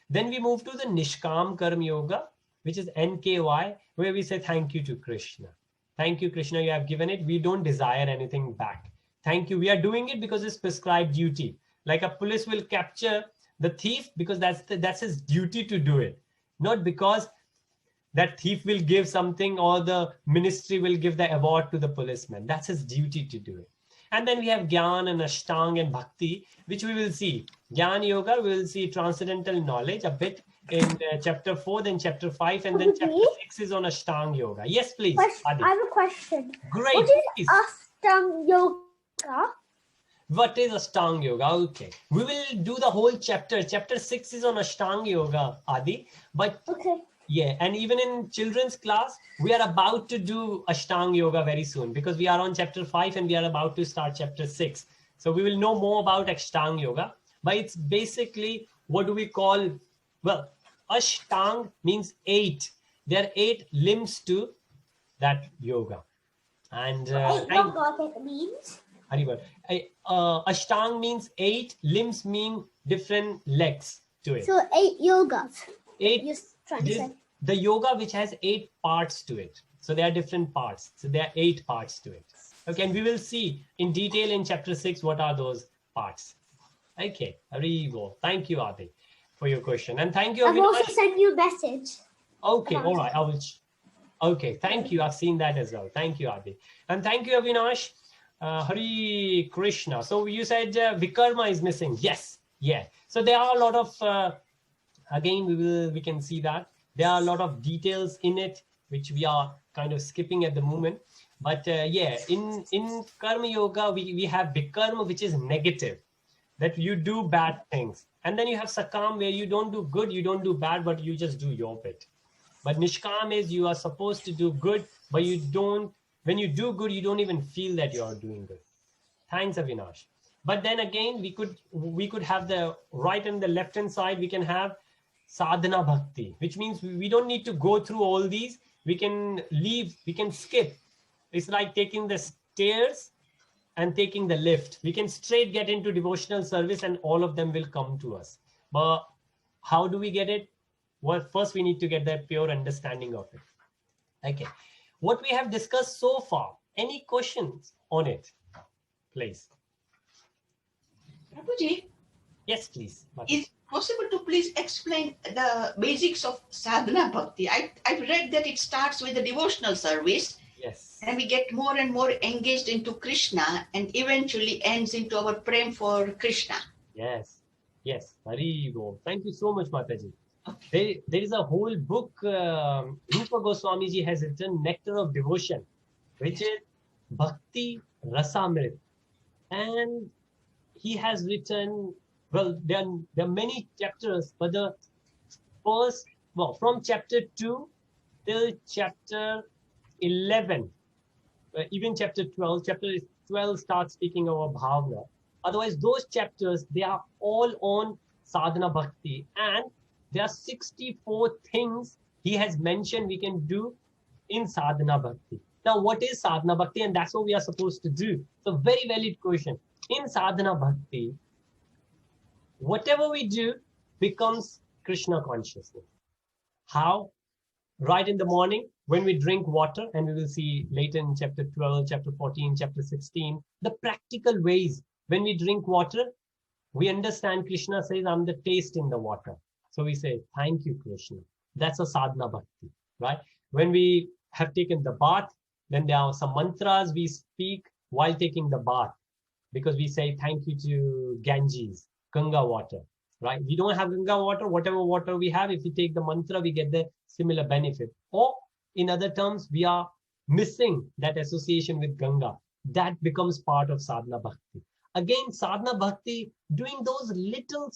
Then we move to the Nishkam Karma Yoga, which is NKY, where we say thank you to Krishna. Thank you, Krishna, you have given it. We don't desire anything back. Thank you. We are doing it because it's prescribed duty. Like a police will capture the thief because that's his duty to do it. Not because that thief will give something or the ministry will give the award to the policeman. That's his duty to do it. And then we have Gyan and Ashtang and Bhakti, which we will see. Gyan Yoga, we will see transcendental knowledge a bit in chapter 4, then chapter 5, and then chapter 6 is on Ashtang Yoga. Yes, please. Adi. I have a question. Great. What is Ashtang Yoga? What is Ashtang Yoga? Okay. We will do the whole chapter. Chapter 6 is on Ashtang Yoga, Adi. But okay. Yeah, and even in children's class, we are about to do Ashtang Yoga very soon because we are on chapter 5 and we are about to start chapter 6. So we will know more about Ashtang Yoga. But it's basically, what do we call, well, Ashtang means 8. There are 8 limbs to that yoga. And Yoga means? Ashtang means 8, limbs mean different legs to it. So 8 yogas. 8. The yoga which has 8 parts to it. So there are different parts. So there are 8 parts to it. Okay, and we will see in detail in chapter 6 what are those parts. Okay, Haribo. Thank you, Adi, for your question. And thank you, I've Avinash. also sent you a message. Okay, all right. I will. Okay, thank you. I've seen that as well. Thank you, Adi. And thank you, Avinash. Hari Krishna. So you said Vikarma is missing. Yes. Yeah. So there are a lot of, again, we can see that. There are a lot of details in it, which we are kind of skipping at the moment. But yeah, in Karma Yoga, we have Vikarma, which is negative, that you do bad things. And then you have Sakam, where you don't do good, you don't do bad, but you just do your bit. But Nishkam is you are supposed to do good, but you don't, when you do good, you don't even feel that you are doing good. Thanks, Avinash. But then again, we could have the right and the left hand side, we can have Sadhana Bhakti, which means we don't need to go through all these. We can leave, we can skip. It's like taking the stairs and taking the lift. We can straight get into devotional service and all of them will come to us. But How do we get it? Well, first we need to get the pure understanding of it. Okay. What we have discussed so far, any questions on it, please? Prabhuji, Yes, please. is possible to please explain the basics of sadhana bhakti? I've read that it starts with a devotional service, Yes. and we get more and more engaged into Krishna, and eventually ends into our prem for Krishna. Yes. Yes. Hari Om. Thank you so much, Mataji. Okay. There is a whole book Rupa Goswami ji has written, Nectar of Devotion, which is Bhakti Rasamrit. And he has written, well, there are many chapters, but the first, well, from chapter 2 till chapter 11, even chapter 12 starts speaking about bhavna. Otherwise, those chapters, they are all on sadhana bhakti, and there are 64 things he has mentioned we can do in sadhana bhakti. Now, what is sadhana bhakti? And that's what we are supposed to do. So, very valid question. In sadhana bhakti, whatever we do becomes Krishna consciousness. How? Right in the morning when we drink water, and we will see later in chapter 12, chapter 14, chapter 16, the practical ways. When we drink water, we understand Krishna says, I'm the taste in the water. So we say, thank you, Krishna. That's a sadhana bhakti, right? When we have taken the bath, then there are some mantras we speak while taking the bath, because we say thank you to Ganges, Ganga water, right? We don't have Ganga water, whatever water we have, if we take the mantra, we get the similar benefit. Or in other terms, we are missing that association with Ganga. That becomes part of sadhana bhakti. Again, sadhana bhakti, doing those little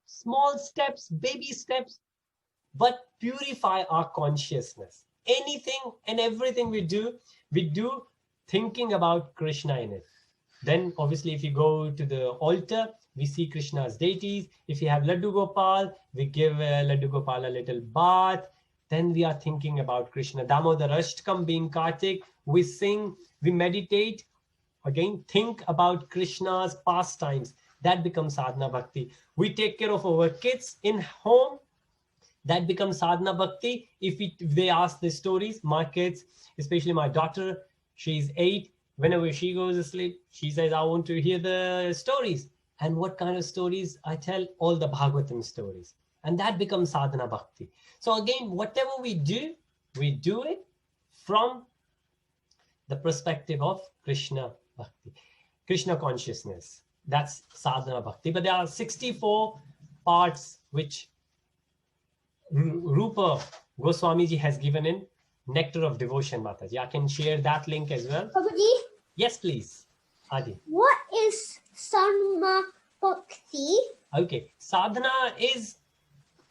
small steps, baby steps, but purify our consciousness. Anything and everything we do thinking about Krishna in it. Then obviously if you go to the altar, we see Krishna's deities. If you have Laddu Gopal, we give Laddu Gopal a little bath. Then we are thinking about Krishna. Damodarashtakam being Kartik, we sing, we meditate. Again, think about Krishna's pastimes. That becomes sadhana bhakti. We take care of our kids in home. That becomes sadhana bhakti. If they ask the stories, my kids, especially my daughter, she's 8. Whenever she goes to sleep, she says, I want to hear the stories. And what kind of stories? I tell all the Bhagavatam stories. And that becomes sadhana bhakti. So again, whatever we do it from the perspective of Krishna bhakti, Krishna consciousness. That's sadhana bhakti. But there are 64 parts which Rupa Goswami ji has given in Nectar of Devotion, Mataji. I can share that link as well. Prabhuji, Yes, please. Adi. what is sadhana bhakti? Okay. Sadhana is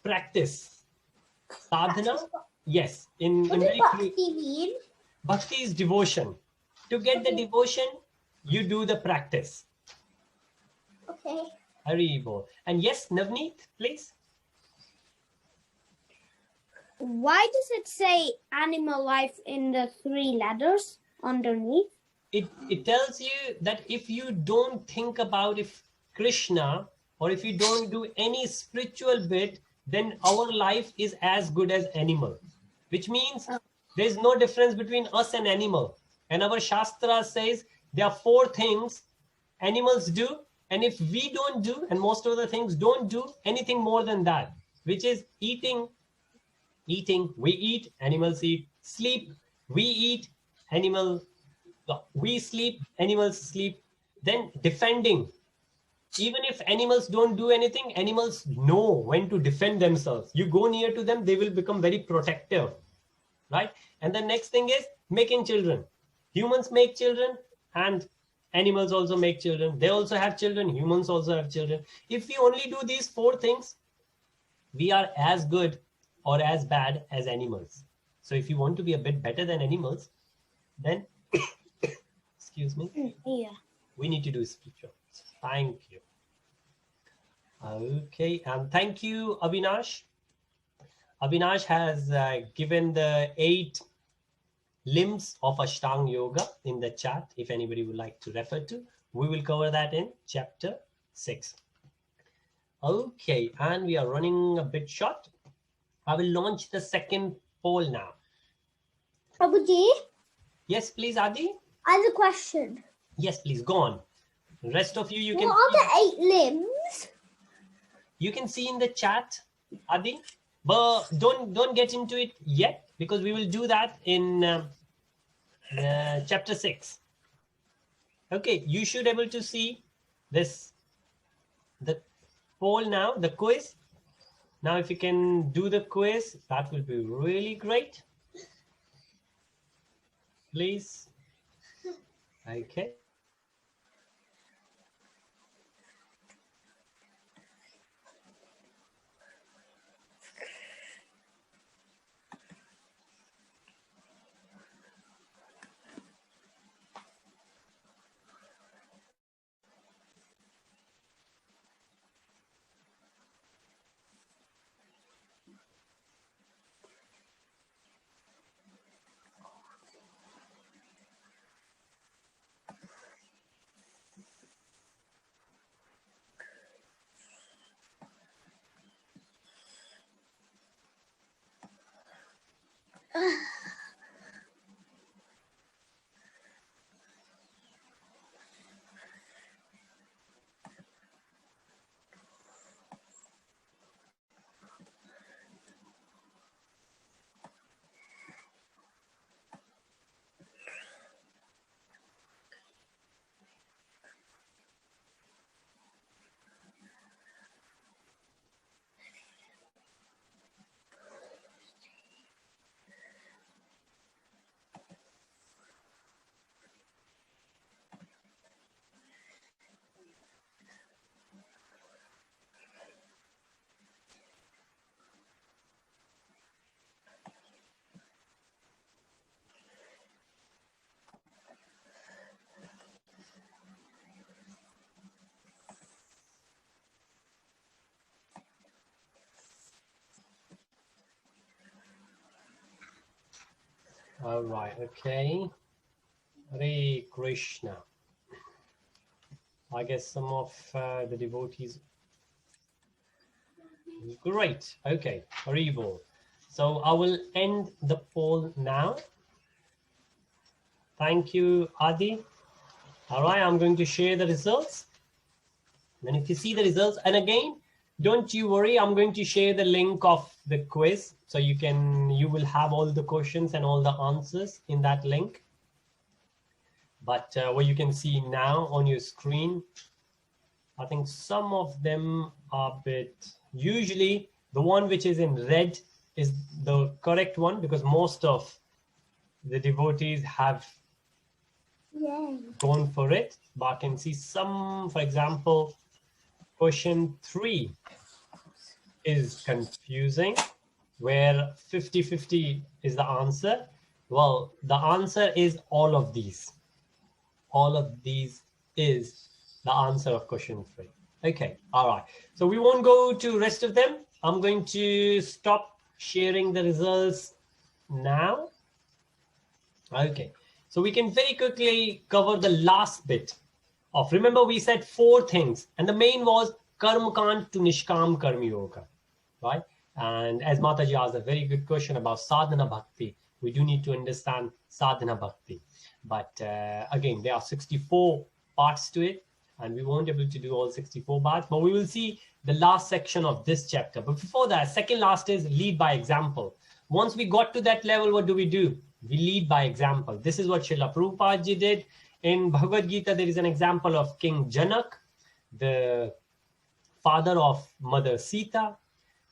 practice. Sadhana, yes. What does very bhakti mean? Bhakti is devotion. To get the devotion, you do the practice. Okay. Hari Bol. And yes, Navneet, please. Why does it say animal life in the 3 letters underneath? It tells you that if you don't think about if Krishna, or if you don't do any spiritual bit, then our life is as good as animal, which means there's no difference between us and animal. And our Shastra says there are 4 things animals do, and if we don't do, and most of the things don't do anything more than that, which is eating, we eat, animals eat, sleep, we eat, we sleep, animals sleep. Then defending, even if animals don't do anything, animals know when to defend themselves. You go near to them, they will become very protective, right? And the next thing is making children. Humans make children, and animals also make children. They also have children, humans also have children. If we only do these 4 things, we are as good or as bad as animals. So if you want to be a bit better than animals, then excuse me, Yeah. we need to do spiritual. Thank you. Okay, and thank you, Avinash. Avinash has given the 8 limbs of Ashtanga Yoga in the chat. If anybody would like to refer to, we will cover that in chapter 6. Okay, and we are running a bit short. I will launch the second poll now. Prabhuji, Yes, please, Adi. I have a question. Yes, please, go on. The rest of you, you What are the 8 limbs? can see in the chat, Adi, but don't get into it yet, because we will do that in chapter 6. Okay, you should able to see this, the poll now, the quiz. Now, if you can do the quiz, that will be really great. Please. Okay. All right, okay. Hare Krishna. I guess some of the devotees. Great. Okay, Haribol. So I will end the poll now. Thank you, Adi. All right, I'm going to share the results. And if you see the results, and again, don't you worry, I'm going to share the link of the quiz. So you will have all the questions and all the answers in that link. But what you can see now on your screen, I think some of them are a bit, usually the one which is in red is the correct one, because most of the devotees have gone for it. But I can see some, for example, question 3 is confusing, where 50-50 is the answer. Well, the answer is all of these. All of these is the answer of question 3. Okay, all right. So we won't go to rest of them. I'm going to stop sharing the results now. Okay, so we can very quickly cover the last bit of, remember we said 4 things, and the main was Karmakant to Nishkam Karma Yoga, right? And as Mataji asked a very good question about sadhana bhakti, we do need to understand sadhana bhakti. But again, there are 64 parts to it, and we won't be able to do all 64 parts, but we will see the last section of this chapter. But before that, second last is lead by example. Once we got to that level, what do? We lead by example. This is what Srila Prabhupada ji did. In Bhagavad Gītā, there is an example of King Janak, the father of Mother Sita.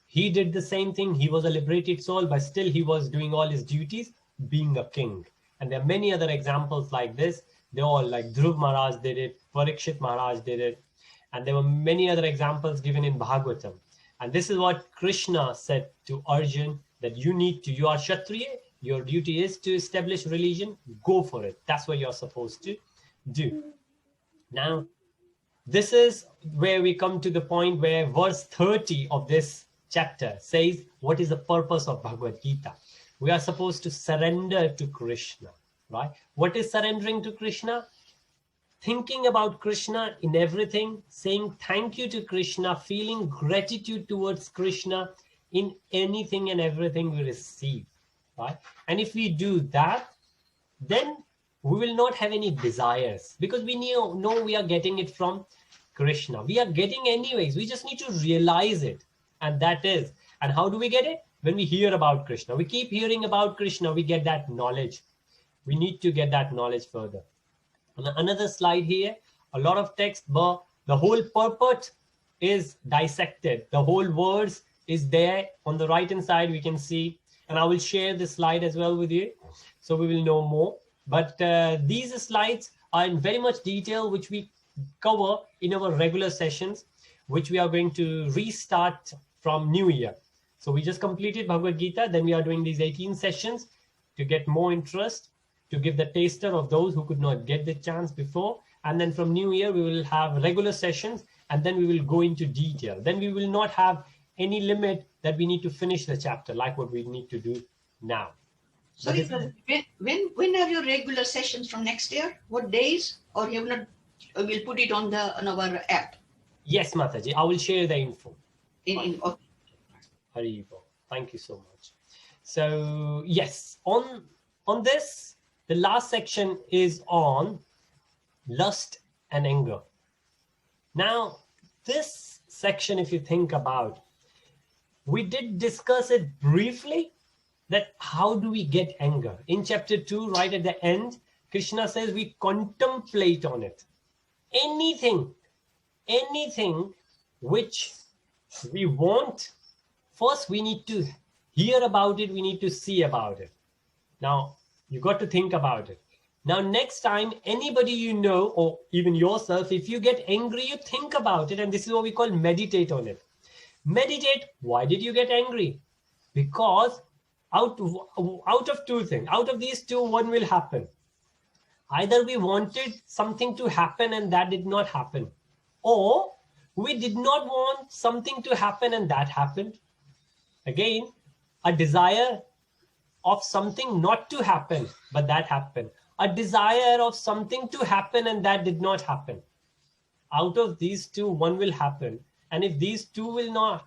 He did the same thing. He was a liberated soul, but still he was doing all his duties, being a king. And there are many other examples like this. They all, like Dhruv Maharaj did it, Parikshit Maharaj did it. And there were many other examples given in Bhagavatam. And this is what Krishna said to Arjun, that you are Kshatriya, your duty is to establish religion, go for it. That's what you're supposed to do. Now, this is where we come to the point where verse 30 of this chapter says, what is the purpose of Bhagavad Gītā? We are supposed to surrender to Krishna, right? What is surrendering to Krishna? thinking about Krishna in everything, saying thank you to Krishna, feeling gratitude towards Krishna in anything and everything we receive, right? And if we do that, then we will not have any desires, because we know we are getting it from Krishna. We are getting anyways. We just need to realize it. And that is, and how do we get it? When we hear about Krishna. We keep hearing about Krishna, we get that knowledge. We need to get that knowledge further. On another slide here, a lot of text, but the whole purport is dissected. The whole words is there on the right hand side, we can see, and I will share this slide as well with you, so we will know more. But these slides are in very much detail, which we cover in our regular sessions, which we are going to restart from New Year. So we just completed Bhagavad Gita, then we are doing these 18 sessions to get more interest, to give the taster of those who could not get the chance before. And then from New Year, we will have regular sessions, and then we will go into detail. Then we will not have any limit that we need to finish the chapter like what we need to do now. Sorry, when are your regular sessions from next year? What days? Or you have not? We'll put it on our app. Yes, Mataji, I will share the info. Okay. Haribo, thank you so much. So yes, on this, the last section is on lust and anger. Now, this section, if you think about, we did discuss it briefly, that how do we get anger? In chapter 2, right at the end, Krishna says we contemplate on it. Anything which we want, first we need to hear about it, we need to see about it. Now, you got to think about it. Now, next time, anybody you know, or even yourself, if you get angry, you think about it, and this is what we call meditate on it. Meditate, why did you get angry? Because out of two things, out of these two, one will happen. Either we wanted something to happen and that did not happen, or we did not want something to happen and that happened. Again, a desire of something not to happen, but that happened. A desire of something to happen and that did not happen. Out of these two, one will happen. And if these two will not,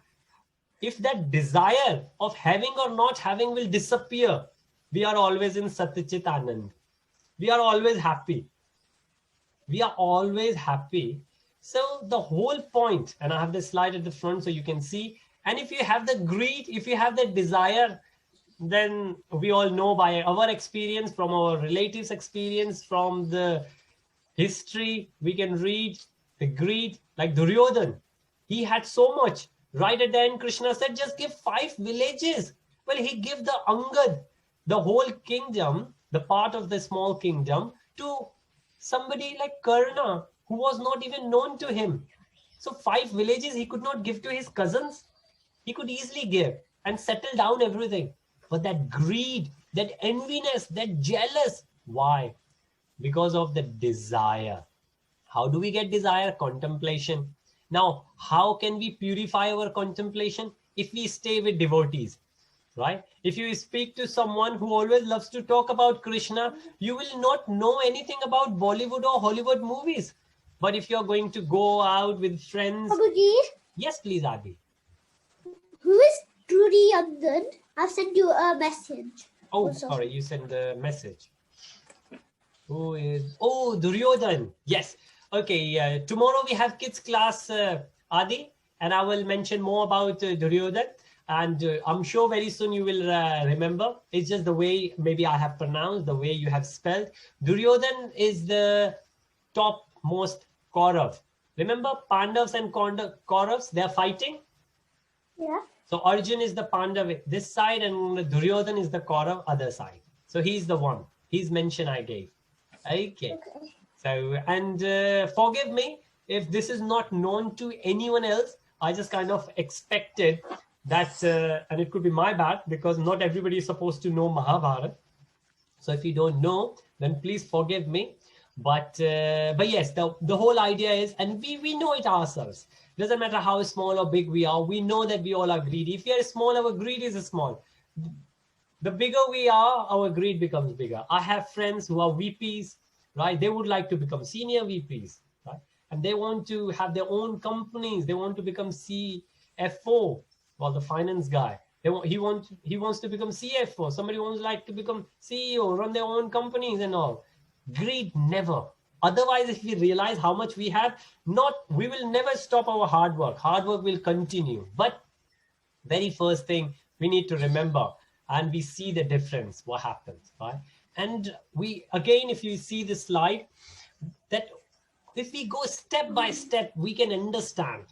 if that desire of having or not having will disappear, we are always in Satchit Anand. We are always happy. We are always happy. So the whole point, and I have this slide at the front so you can see, and if you have the greed, if you have the desire, then we all know by our experience, from our relatives' experience, from the history, we can read the greed, like Duryodhan. He had so much. Right at the end, Krishna said, just give 5 villages. Well, he gave the Angad, the whole kingdom, the part of the small kingdom, to somebody like Karna, who was not even known to him. So 5 villages he could not give to his cousins. He could easily give and settle down everything. But that greed, that enviness, that jealous, why? Because of the desire. How do we get desire? Contemplation. Now, how can we purify our contemplation? If we stay with devotees, right? If you speak to someone who always loves to talk about Krishna, you will not know anything about Bollywood or Hollywood movies. But if you're going to go out with friends... Babuji, Yes, please, Adi. who is Duryodhan? I've sent you a message. Oh, sorry, you sent the message. Who is... Oh, Duryodhan. Yes. Okay, tomorrow we have kids class, Adi, and I will mention more about Duryodhan. And I'm sure very soon you will remember. It's just the way maybe I have pronounced, the way you have spelled. Duryodhan is the topmost Kaurav. Remember Pandavas and Kauravas, they're fighting? Yeah. So Arjun is the Pandav this side and Duryodhan is the Kaurav other side. So he's the one. His mention I gave. Okay. So, and forgive me if this is not known to anyone else. I just kind of expected that, and it could be my bad because not everybody is supposed to know Mahabharata. So if you don't know, then please forgive me. But yes, the whole idea is, and we know it ourselves. Doesn't matter how small or big we are. We know that we all are greedy. If we are small, our greed is small. The bigger we are, our greed becomes bigger. I have friends who are VPs, right? They would like to become senior VPs, right? And they want to have their own companies. They want to become CFO, well, the finance guy. He wants to become CFO. Somebody wants like to become CEO, run their own companies and all. Greed, never. Otherwise, if we realize how much we have, we will never stop our hard work. Hard work will continue. But very first thing we need to remember, and we see the difference, what happens, right? And we, again, if you see the slide, that if we go step by step, we can understand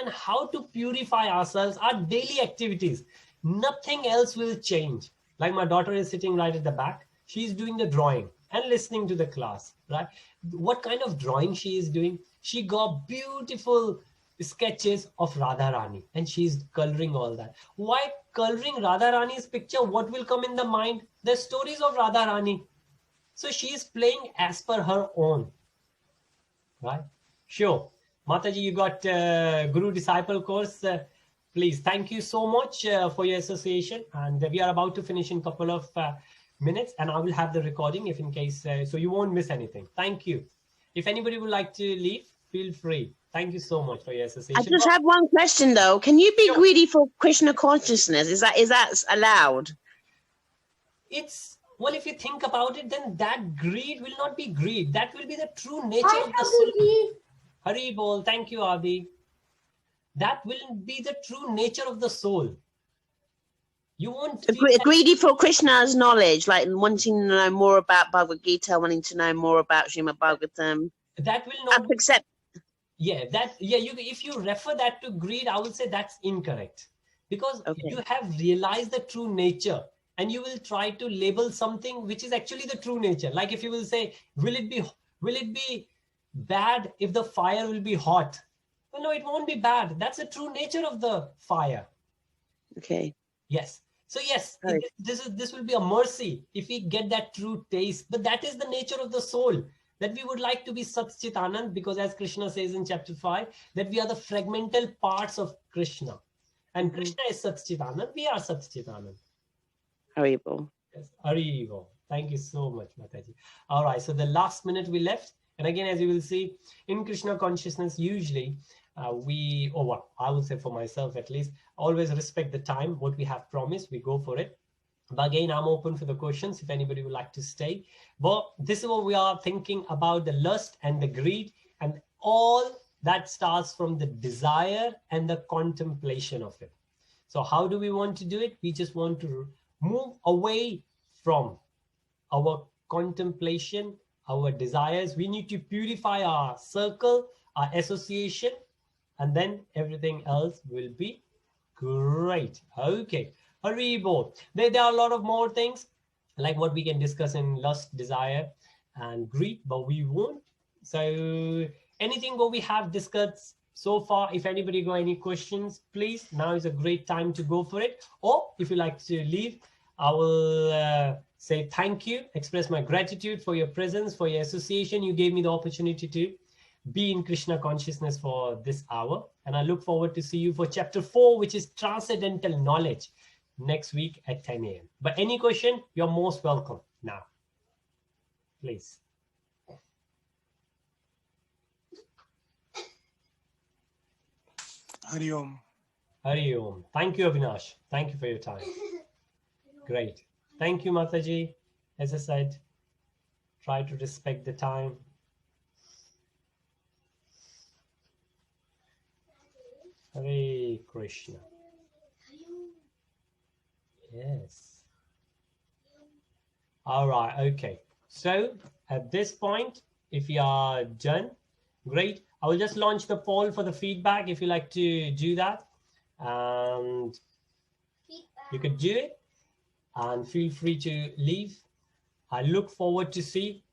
how to purify ourselves, our daily activities. Nothing else will change. Like my daughter is sitting right at the back. She's doing the drawing and listening to the class, right? What kind of drawing she is doing? She got beautiful sketches of Radharani and she's coloring all that. Why coloring Radharani's picture? What will come in the mind? The stories of Radharani. So she is playing as per her own, right? Sure. Mataji, you got Guru Disciple course. Please, thank you so much for your association. And we are about to finish in a couple of minutes, and I will have the recording if in case, so you won't miss anything. Thank you. If anybody would like to leave, feel free. Thank you so much for your association. I just have one question though. Can you be greedy for Krishna consciousness? Is that allowed? It's, well, if you think about it, then that greed will not be greed. That will be the true nature of the soul. Hari Bol, thank you, Adi. That will be the true nature of the soul. You won't greedy for Krishna's knowledge, like wanting to know more about Bhagavad Gītā, wanting to know more about Srimad Bhagavatam. That will not accept. Yeah, if you refer that to greed, I would say that's incorrect, because you have realized the true nature, and you will try to label something which is actually the true nature. Like if you will say, will it be bad if the fire will be hot? Well, no, it won't be bad. That's the true nature of the fire. Okay. Yes. So yes, this will be a mercy if we get that true taste. But that is the nature of the soul, that we would like to be Sat Chit Anand, because as Krishna says in chapter 5, that we are the fragmental parts of Krishna. And Krishna is Sat Chit Anand, we are Sat Chit Anand. Haribol. Yes, Haribol. Thank you so much, Mataji. All right, so the last minute we left. And again, as you will see, in Krishna consciousness, usually I will say for myself at least, always respect the time, what we have promised, we go for it. But again, I'm open for the questions if anybody would like to stay. But this is what we are thinking about, the lust and the greed, and all that starts from the desire and the contemplation of it. So how do we want to do it? We just want to move away from our contemplation, our desires. We need to purify our circle, our association, and then everything else will be great. Okay. Haribol. There are a lot of more things like what we can discuss in lust, desire, and greed, but we won't. So anything what we have discussed so far, if anybody got any questions, please, now is a great time to go for it. Or if you like to leave, I will say thank you, express my gratitude for your presence, for your association. You gave me the opportunity to be in Krishna consciousness for this hour. And I look forward to see you for chapter 4, which is transcendental knowledge, next week at 10 a.m. But any question, you're most welcome now. Please. Hari Om. Hari Om. Thank you, Avinash. Thank you for your time. Great. Thank you, Mataji. As I said, try to respect the time. Hare Krishna. Yes. All right. Okay. So at this point, if you are done, great. I will just launch the poll for the feedback if you like to do that. And you could do it and feel free to leave. I look forward to see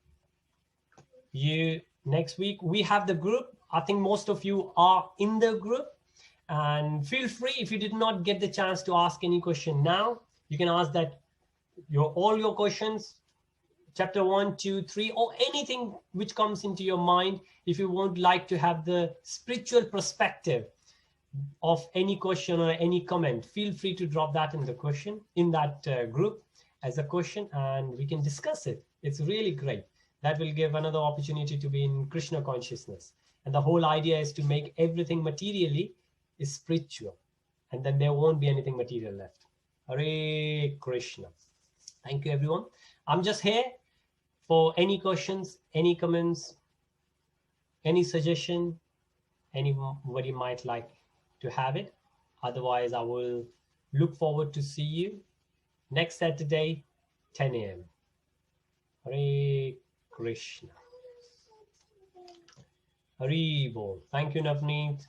you next week. We have the group. I think most of you are in the group. And feel free, if you did not get the chance to ask any question now, you can ask that all your questions, chapter 1, 2, 3, or anything which comes into your mind. If you would like to have the spiritual perspective of any question or any comment, feel free to drop that in the question in that group as a question, and we can discuss it. It's really great that will give another opportunity to be in Krishna consciousness. And the whole idea is to make everything materially is spiritual, and then there won't be anything material left. Hare Krishna. Thank you, everyone. I'm just here for any questions, any comments, any suggestion, anybody might like to have it. Otherwise, I will look forward to see you next Saturday, 10 a.m. Hare Krishna. Hari Bol. Thank you, Navneet.